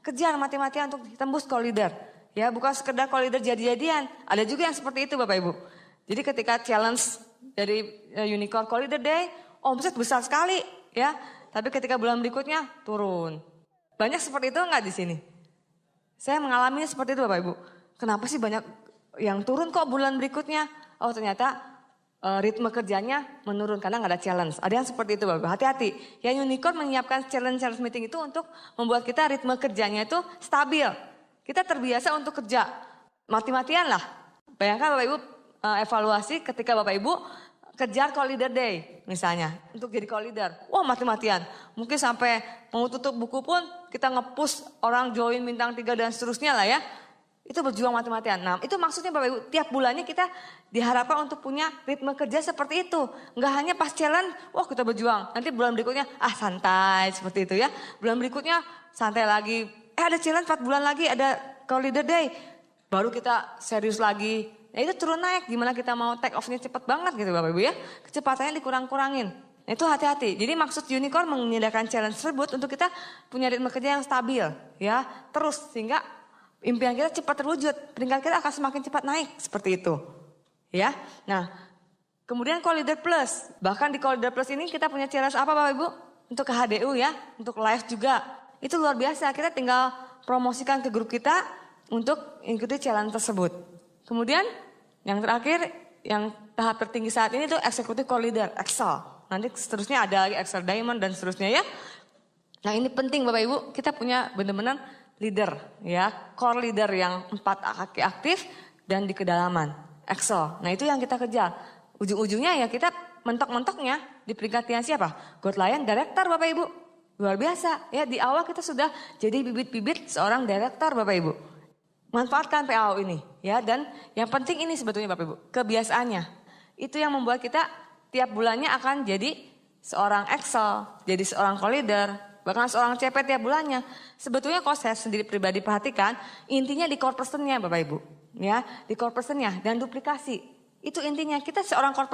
Kejar mati-matian untuk tembus co-leader. Ya, bukan sekedar co-leader jadi-jadian. Ada juga yang seperti itu Bapak Ibu. Jadi ketika challenge dari unicorn co-leader day, omset besar sekali, ya. Tapi ketika bulan berikutnya turun. Banyak seperti itu enggak di sini? Saya mengalami seperti itu Bapak Ibu. Kenapa sih banyak yang turun kok bulan berikutnya? Oh ternyata ritme kerjanya menurun karena nggak ada challenge. Ada yang seperti itu Bapak Ibu, hati-hati. Yang unicorn menyiapkan challenge meeting itu untuk membuat kita ritme kerjanya itu stabil. Kita terbiasa untuk kerja, mati-matian lah. Bayangkan Bapak Ibu evaluasi ketika Bapak Ibu kejar co-leader day misalnya. Untuk jadi co-leader, wah mati-matian. Mungkin sampai mau tutup buku pun kita nge-push orang join bintang 3 dan seterusnya lah ya. Itu berjuang mati-matian. Nah itu maksudnya Bapak Ibu, tiap bulannya kita diharapkan untuk punya ritme kerja seperti itu. Enggak hanya pas challenge, wah kita berjuang. Nanti bulan berikutnya, santai seperti itu ya. Bulan berikutnya santai lagi. Ada challenge 4 bulan lagi, ada co-leader day. Baru kita serius lagi. Nah itu turun naik, gimana kita mau take off-nya cepat banget gitu Bapak Ibu ya. Kecepatannya dikurang-kurangin. Nah, itu hati-hati. Jadi maksud unicorn menyediakan challenge tersebut untuk kita punya ritme kerja yang stabil. Ya, terus sehingga impian kita cepat terwujud, peringkat kita akan semakin cepat naik seperti itu. Ya. Nah, kemudian co-leader plus. Bahkan di co-leader plus ini kita punya challenge apa Bapak Ibu? Untuk ke HDU ya, untuk live juga. Itu luar biasa, kita tinggal promosikan ke grup kita untuk ikuti challenge tersebut. Kemudian yang terakhir, yang tahap tertinggi saat ini itu eksekutif co-leader, Excel. Nanti seterusnya ada lagi Excel Diamond dan seterusnya ya. Nah ini penting Bapak Ibu, kita punya benar-benar leader ya, core leader yang 4 kaki aktif dan di kedalaman, Excel. Nah itu yang kita kejar. Ujung-ujungnya ya kita mentok-mentoknya di peringkat yang siapa? God Lion Director Bapak Ibu. Luar biasa ya, di awal kita sudah jadi bibit-bibit seorang director Bapak Ibu. Manfaatkan PAO ini ya, dan yang penting ini sebetulnya Bapak Ibu, kebiasaannya. Itu yang membuat kita tiap bulannya akan jadi seorang Excel, jadi seorang co-leader, bahkan seorang CP tiap bulannya. Sebetulnya kalau saya sendiri pribadi perhatikan, intinya di core person-nya Bapak Ibu. Ya, di core person-nya dan duplikasi. Itu intinya, kita seorang core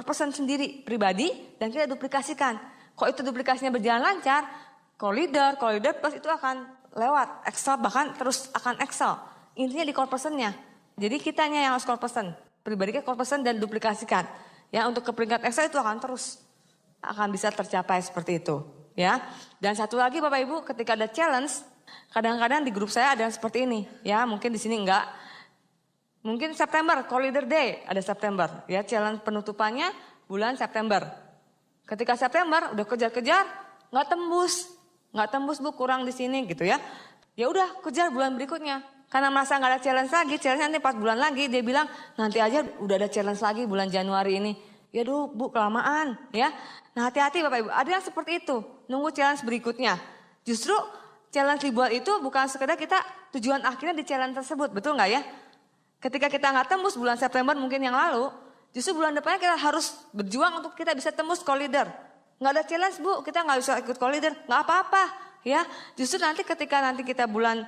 person sendiri pribadi dan kita duplikasikan. Kok itu duplikasinya berjalan lancar, co-leader plus itu akan lewat Excel, bahkan terus akan Excel. Intinya di core person-nya. Jadi kitanya yang harus core person, pribadi core person dan duplikasikan. Ya, untuk ke peringkat Excel itu akan bisa tercapai seperti itu. Ya, dan satu lagi Bapak Ibu, ketika ada challenge, kadang-kadang di grup saya ada yang seperti ini. Ya, mungkin di sini enggak. Mungkin September, co-leader day, ada September. Ya, challenge penutupannya bulan September. Ketika September udah kejar-kejar, nggak tembus Bu, kurang di sini gitu ya. Ya udah kejar bulan berikutnya. Karena merasa nggak ada challenge lagi, challenge nanti 4 bulan lagi, dia bilang nanti aja udah ada challenge lagi bulan Januari ini. Ya Bu, kelamaan ya. Nah hati-hati Bapak Ibu, ada yang seperti itu, nunggu challenge berikutnya. Justru challenge dibuat itu bukan sekedar kita tujuan akhirnya di challenge tersebut, betul nggak ya? Ketika kita nggak tembus bulan September mungkin yang lalu, justru bulan depannya kita harus berjuang untuk kita bisa tembus co-leader. Nggak ada challenge Bu, kita nggak bisa ikut co-leader, nggak apa-apa ya. Justru nanti ketika kita bulan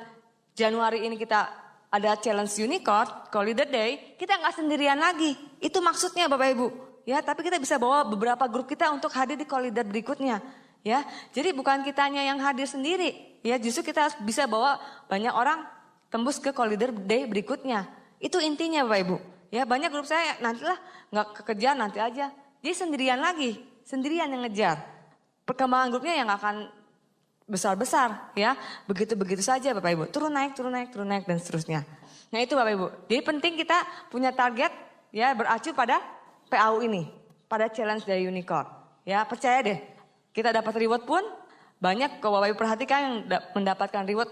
Januari ini kita ada challenge unicorn, co-leader day, kita nggak sendirian lagi. Itu maksudnya Bapak Ibu. Ya, tapi kita bisa bawa beberapa grup kita untuk hadir di co-leader berikutnya. Ya, jadi bukan kitanya yang hadir sendiri. Ya, justru kita bisa bawa banyak orang tembus ke co-leader day berikutnya. Itu intinya Bapak Ibu. Ya, banyak grup saya nantilah nggak kekejar nanti aja. Dia sendirian lagi, sendirian yang ngejar. Perkembangan grupnya yang akan besar-besar ya. Begitu-begitu saja Bapak Ibu. Turun naik dan seterusnya. Nah, itu Bapak Ibu. Jadi penting kita punya target ya, beracu pada PAU ini, pada challenge dari unicorn. Ya, percaya deh. Kita dapat reward pun banyak, kalau Bapak Ibu perhatikan yang mendapatkan reward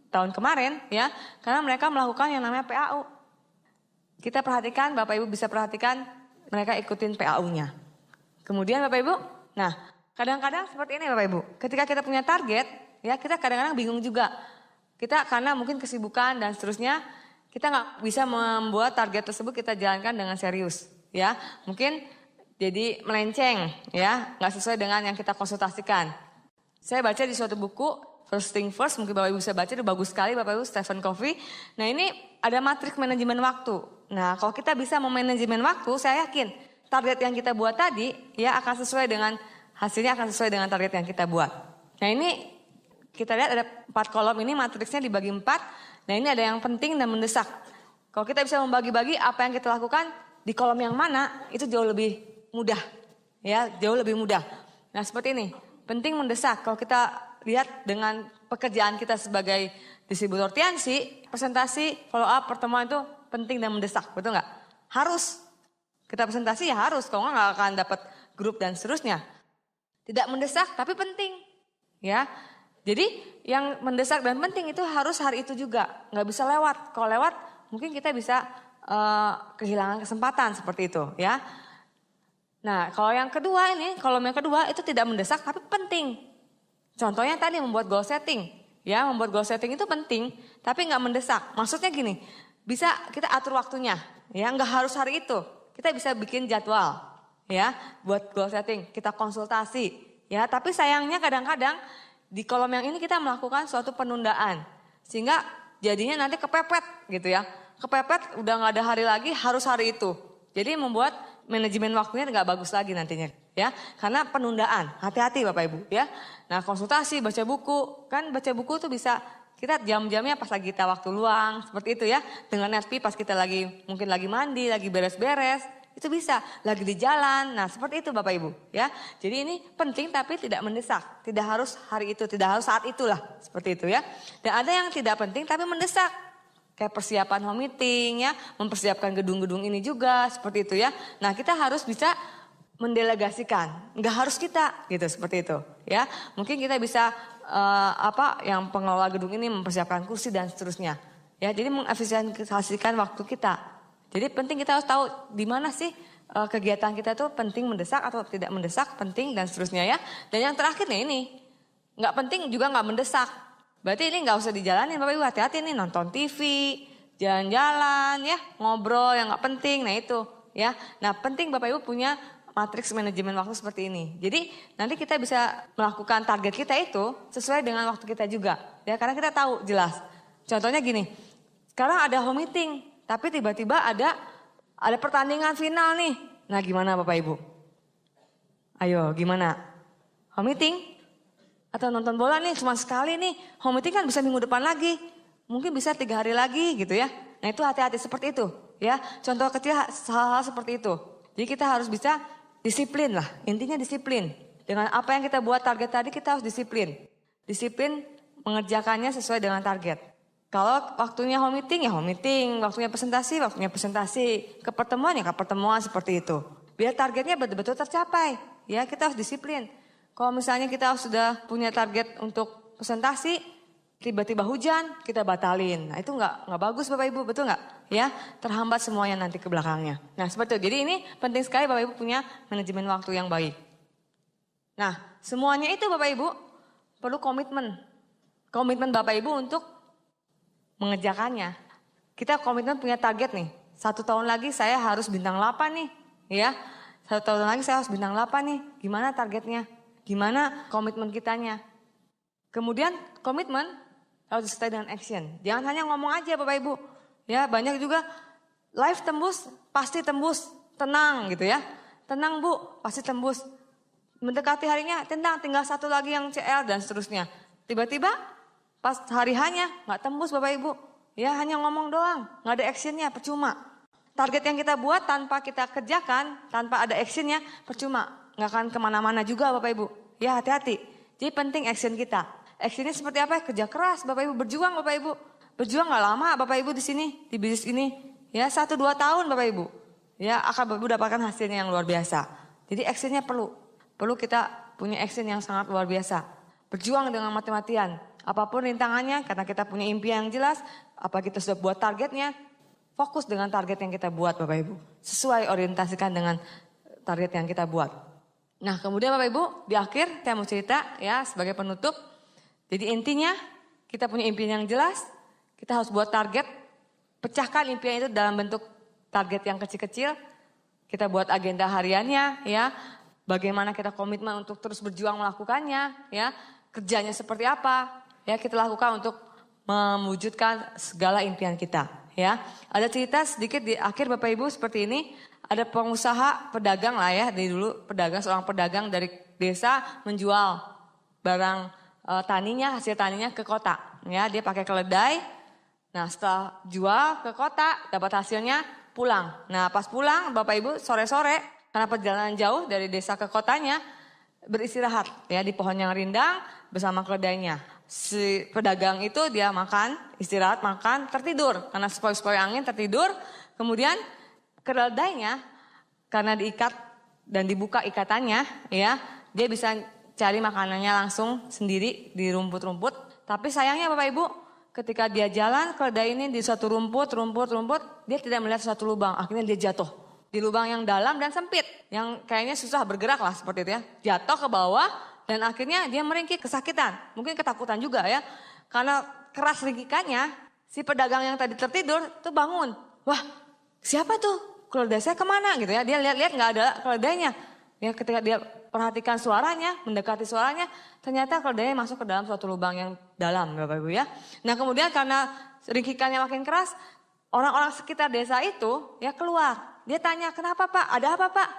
tahun kemarin ya, karena mereka melakukan yang namanya PAU. Kita perhatikan, Bapak Ibu bisa perhatikan mereka ikutin PAU-nya. Kemudian Bapak Ibu, nah kadang-kadang seperti ini Bapak Ibu, ketika kita punya target, ya kita kadang-kadang bingung juga. Kita karena mungkin kesibukan dan seterusnya, kita nggak bisa membuat target tersebut kita jalankan dengan serius, ya. Mungkin jadi melenceng, ya, nggak sesuai dengan yang kita konsultasikan. Saya baca di suatu buku, First Thing First, mungkin Bapak Ibu bisa baca, itu bagus sekali Bapak Ibu, Stephen Covey. Nah ini ada matriks manajemen waktu. Nah kalau kita bisa memanajemen waktu, saya yakin target yang kita buat tadi, ya akan sesuai dengan, hasilnya akan sesuai dengan target yang kita buat. Nah ini kita lihat ada 4 kolom ini, matriksnya dibagi 4. Nah ini ada yang penting dan mendesak. Kalau kita bisa membagi-bagi apa yang kita lakukan di kolom yang mana, itu jauh lebih mudah. Ya, jauh lebih mudah. Nah seperti ini, penting mendesak. Kalau kita lihat dengan pekerjaan kita sebagai distributor TNC, presentasi, follow up, pertemuan itu penting dan mendesak, betul nggak? Harus. Kita presentasi ya harus, kalau nggak akan dapat grup dan seterusnya. Tidak mendesak tapi penting. Ya, jadi yang mendesak dan penting itu harus hari itu juga, nggak bisa lewat. Kalau lewat mungkin kita bisa kehilangan kesempatan seperti itu, ya. Nah, kalau yang kedua ini, kolom yang kedua itu tidak mendesak tapi penting. Contohnya tadi membuat goal setting, ya, membuat goal setting itu penting tapi nggak mendesak. Maksudnya gini, bisa kita atur waktunya, ya, nggak harus hari itu. Kita bisa bikin jadwal, ya, buat goal setting. Kita konsultasi, ya. Tapi sayangnya kadang-kadang di kolom yang ini kita melakukan suatu penundaan, sehingga jadinya nanti kepepet, gitu ya. Kepepet, udah nggak ada hari lagi, harus hari itu. Jadi membuat manajemen waktunya nggak bagus lagi nantinya, ya. Karena penundaan, hati-hati Bapak Ibu, ya. Nah konsultasi, baca buku, kan baca buku tuh bisa kita jam-jamnya pas lagi kita waktu luang, seperti itu ya. Dengan Netflix pas kita lagi mungkin lagi mandi, lagi beres-beres, itu bisa. Lagi di jalan, nah seperti itu Bapak Ibu ya. Jadi ini penting tapi tidak mendesak. Tidak harus hari itu, tidak harus saat itulah, seperti itu ya. Dan ada yang tidak penting tapi mendesak. Kayak persiapan home meeting ya, mempersiapkan gedung-gedung ini juga, seperti itu ya. Nah kita harus bisa mendelegasikan, nggak harus kita gitu, seperti itu ya. Mungkin kita bisa yang pengelola gedung ini mempersiapkan kursi dan seterusnya. Ya, jadi mengefisiensikan waktu kita. Jadi penting kita harus tahu di mana sih kegiatan kita tuh penting mendesak atau tidak mendesak, penting dan seterusnya ya. Dan yang terakhir nih ini, nggak penting juga nggak mendesak. Berarti ini nggak usah dijalanin Bapak Ibu, hati-hati nih nonton TV, jalan-jalan ya, ngobrol yang nggak penting. Nah itu ya. Nah penting Bapak Ibu punya matriks manajemen waktu seperti ini. Jadi nanti kita bisa melakukan target kita itu sesuai dengan waktu kita juga. Ya, karena kita tahu jelas. Contohnya gini, sekarang ada home meeting, tapi tiba-tiba ada pertandingan final nih. Nah gimana Bapak Ibu? Ayo gimana? Home meeting? Atau nonton bola nih cuma sekali nih. Home meeting kan bisa minggu depan lagi. Mungkin bisa 3 hari lagi gitu ya. Nah itu hati-hati seperti itu. Ya, contoh kecil hal-hal seperti itu. Jadi kita harus bisa disiplin lah, intinya disiplin. Dengan apa yang kita buat target tadi kita harus disiplin. Disiplin mengerjakannya sesuai dengan target. Kalau waktunya home meeting ya home meeting, waktunya presentasi, ke pertemuan ya ke pertemuan seperti itu. Biar targetnya betul-betul tercapai, ya kita harus disiplin. Kalau misalnya kita sudah punya target untuk presentasi, tiba-tiba hujan, kita batalin. Nah itu nggak bagus Bapak Ibu, betul nggak? Ya, terhambat semuanya nanti ke belakangnya. Nah seperti itu. Jadi ini penting sekali Bapak Ibu punya manajemen waktu yang baik. Nah semuanya itu Bapak Ibu perlu komitmen. Komitmen Bapak Ibu untuk mengerjakannya. Kita komitmen punya target nih. 1 tahun lagi saya harus bintang 8 nih. Ya, 1 tahun lagi saya harus bintang 8 nih. Gimana targetnya? Gimana komitmen kitanya? Kemudian komitmen harus disertai dengan action. Jangan hanya ngomong aja Bapak Ibu. Ya banyak juga live tembus, pasti tembus, tenang gitu ya. Tenang Bu, pasti tembus. Mendekati harinya, tinggal 1 lagi yang CL dan seterusnya. Tiba-tiba pas hari hanya nggak tembus Bapak Ibu. Ya hanya ngomong doang, nggak ada actionnya, percuma. Target yang kita buat tanpa kita kerjakan, tanpa ada actionnya, percuma. Nggak akan kemana-mana juga Bapak Ibu. Ya hati-hati. Jadi penting action kita. Actionnya seperti apa? Kerja keras Bapak Ibu, berjuang Bapak Ibu. Berjuang gak lama Bapak Ibu di sini, di bisnis ini. Ya 1-2 tahun Bapak Ibu. Ya akan Bapak Ibu dapatkan hasilnya yang luar biasa. Jadi actionnya perlu kita punya action yang sangat luar biasa. Berjuang dengan mati-matian. Apapun rintangannya karena kita punya impian yang jelas. Apa kita sudah buat targetnya. Fokus dengan target yang kita buat Bapak Ibu. Sesuai orientasikan dengan target yang kita buat. Nah kemudian Bapak Ibu di akhir saya mau cerita ya sebagai penutup. Jadi intinya kita punya impian yang jelas. Kita harus buat target pecahkan impian itu dalam bentuk target yang kecil-kecil. Kita buat agenda hariannya, ya. Bagaimana kita komitmen untuk terus berjuang melakukannya, ya. Kerjanya seperti apa, ya kita lakukan untuk mewujudkan segala impian kita, ya. Ada cerita sedikit di akhir Bapak Ibu seperti ini. Ada pengusaha pedagang lah ya, dari dulu seorang pedagang dari desa menjual barang taninya, hasil taninya ke kota, ya. Dia pakai keledai. Nah setelah jual ke kota dapat hasilnya pulang. Nah pas pulang Bapak Ibu sore-sore karena perjalanan jauh dari desa ke kotanya beristirahat ya di pohon yang rindang bersama keledainya. Si pedagang itu dia makan, istirahat, makan, tertidur. Karena sepoi-sepoi angin tertidur. Kemudian keledainya karena diikat dan dibuka ikatannya ya dia bisa cari makanannya langsung sendiri di rumput-rumput. Tapi sayangnya Bapak Ibu ketika dia jalan keledai ini di suatu rumput, dia tidak melihat suatu lubang. Akhirnya dia jatuh di lubang yang dalam dan sempit. Yang kayaknya susah bergerak lah seperti itu ya. Jatuh ke bawah dan akhirnya dia meringkik kesakitan. Mungkin ketakutan juga ya. Karena keras ringkikannya si pedagang yang tadi tertidur tuh bangun. Wah siapa tuh? Keledai saya kemana gitu ya. Dia lihat-lihat gak ada keledainya. Ya, ketika dia perhatikan suaranya, mendekati suaranya, ternyata keledainya masuk ke dalam suatu lubang yang dalam Bapak Ibu ya. Nah kemudian karena ringkikannya makin keras, orang-orang sekitar desa itu ya keluar. Dia tanya, kenapa Pak? Ada apa Pak?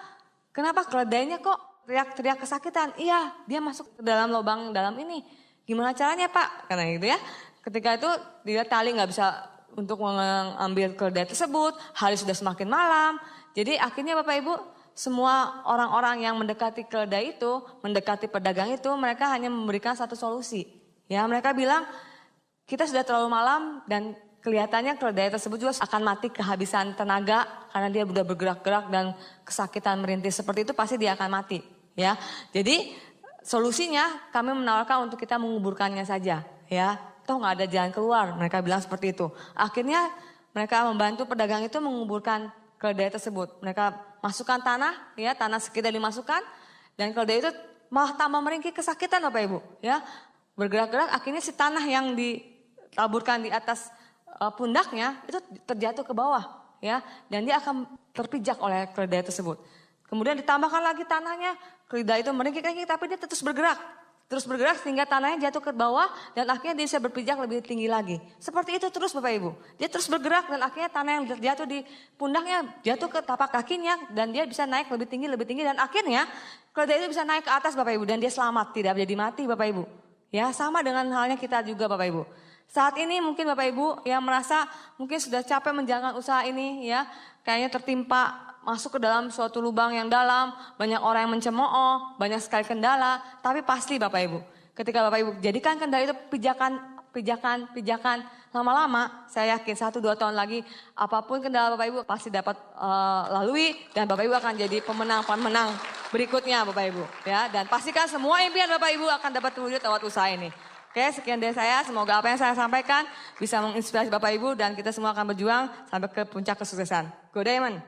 Kenapa keledainya kok teriak-teriak kesakitan? Iya, dia masuk ke dalam lubang dalam ini. Gimana caranya Pak? Karena gitu ya. Ketika itu dia tali gak bisa untuk mengambil keledai tersebut. Hari sudah semakin malam. Jadi akhirnya Bapak Ibu, semua orang-orang yang mendekati keledai itu, mendekati pedagang itu, mereka hanya memberikan satu solusi. Ya, mereka bilang, kita sudah terlalu malam dan kelihatannya keledai tersebut juga akan mati kehabisan tenaga karena dia sudah bergerak-gerak dan kesakitan merintih seperti itu pasti dia akan mati. Ya, jadi solusinya kami menawarkan untuk kita menguburkannya saja. Ya, toh nggak ada jalan keluar. Mereka bilang seperti itu. Akhirnya mereka membantu pedagang itu menguburkan keledai tersebut. Mereka masukkan tanah, ya tanah sekitar dimasukkan dan keledai itu malah tambah meringkik kesakitan Bapak Ibu, ya bergerak-gerak. Akhirnya si tanah yang ditaburkan di atas pundaknya itu terjatuh ke bawah, ya dan dia akan terpijak oleh keledai tersebut. Kemudian ditambahkan lagi tanahnya, keledai itu meringkik-ringkik tapi dia terus bergerak sehingga tanahnya jatuh ke bawah dan akhirnya dia bisa berpijak lebih tinggi lagi. Seperti itu terus Bapak Ibu. Dia terus bergerak dan akhirnya tanah yang jatuh di pundaknya jatuh ke tapak kakinya dan dia bisa naik lebih tinggi dan akhirnya keledai itu bisa naik ke atas Bapak Ibu dan dia selamat, tidak jadi mati Bapak Ibu. Ya, sama dengan halnya kita juga Bapak Ibu. Saat ini mungkin Bapak Ibu yang merasa mungkin sudah capek menjalankan usaha ini ya, kayaknya tertimpa masuk ke dalam suatu lubang yang dalam, banyak orang yang mencemooh, banyak sekali kendala, tapi pasti Bapak Ibu, ketika Bapak Ibu jadikan kendala itu pijakan, lama-lama saya yakin 1-2 tahun lagi apapun kendala Bapak Ibu pasti dapat lalui dan Bapak Ibu akan jadi pemenang berikutnya Bapak Ibu ya, dan pastikan semua impian Bapak Ibu akan dapat terwujud lewat usaha ini. Oke, sekian dari saya, semoga apa yang saya sampaikan bisa menginspirasi Bapak Ibu dan kita semua akan berjuang sampai ke puncak kesuksesan. Go Diamond!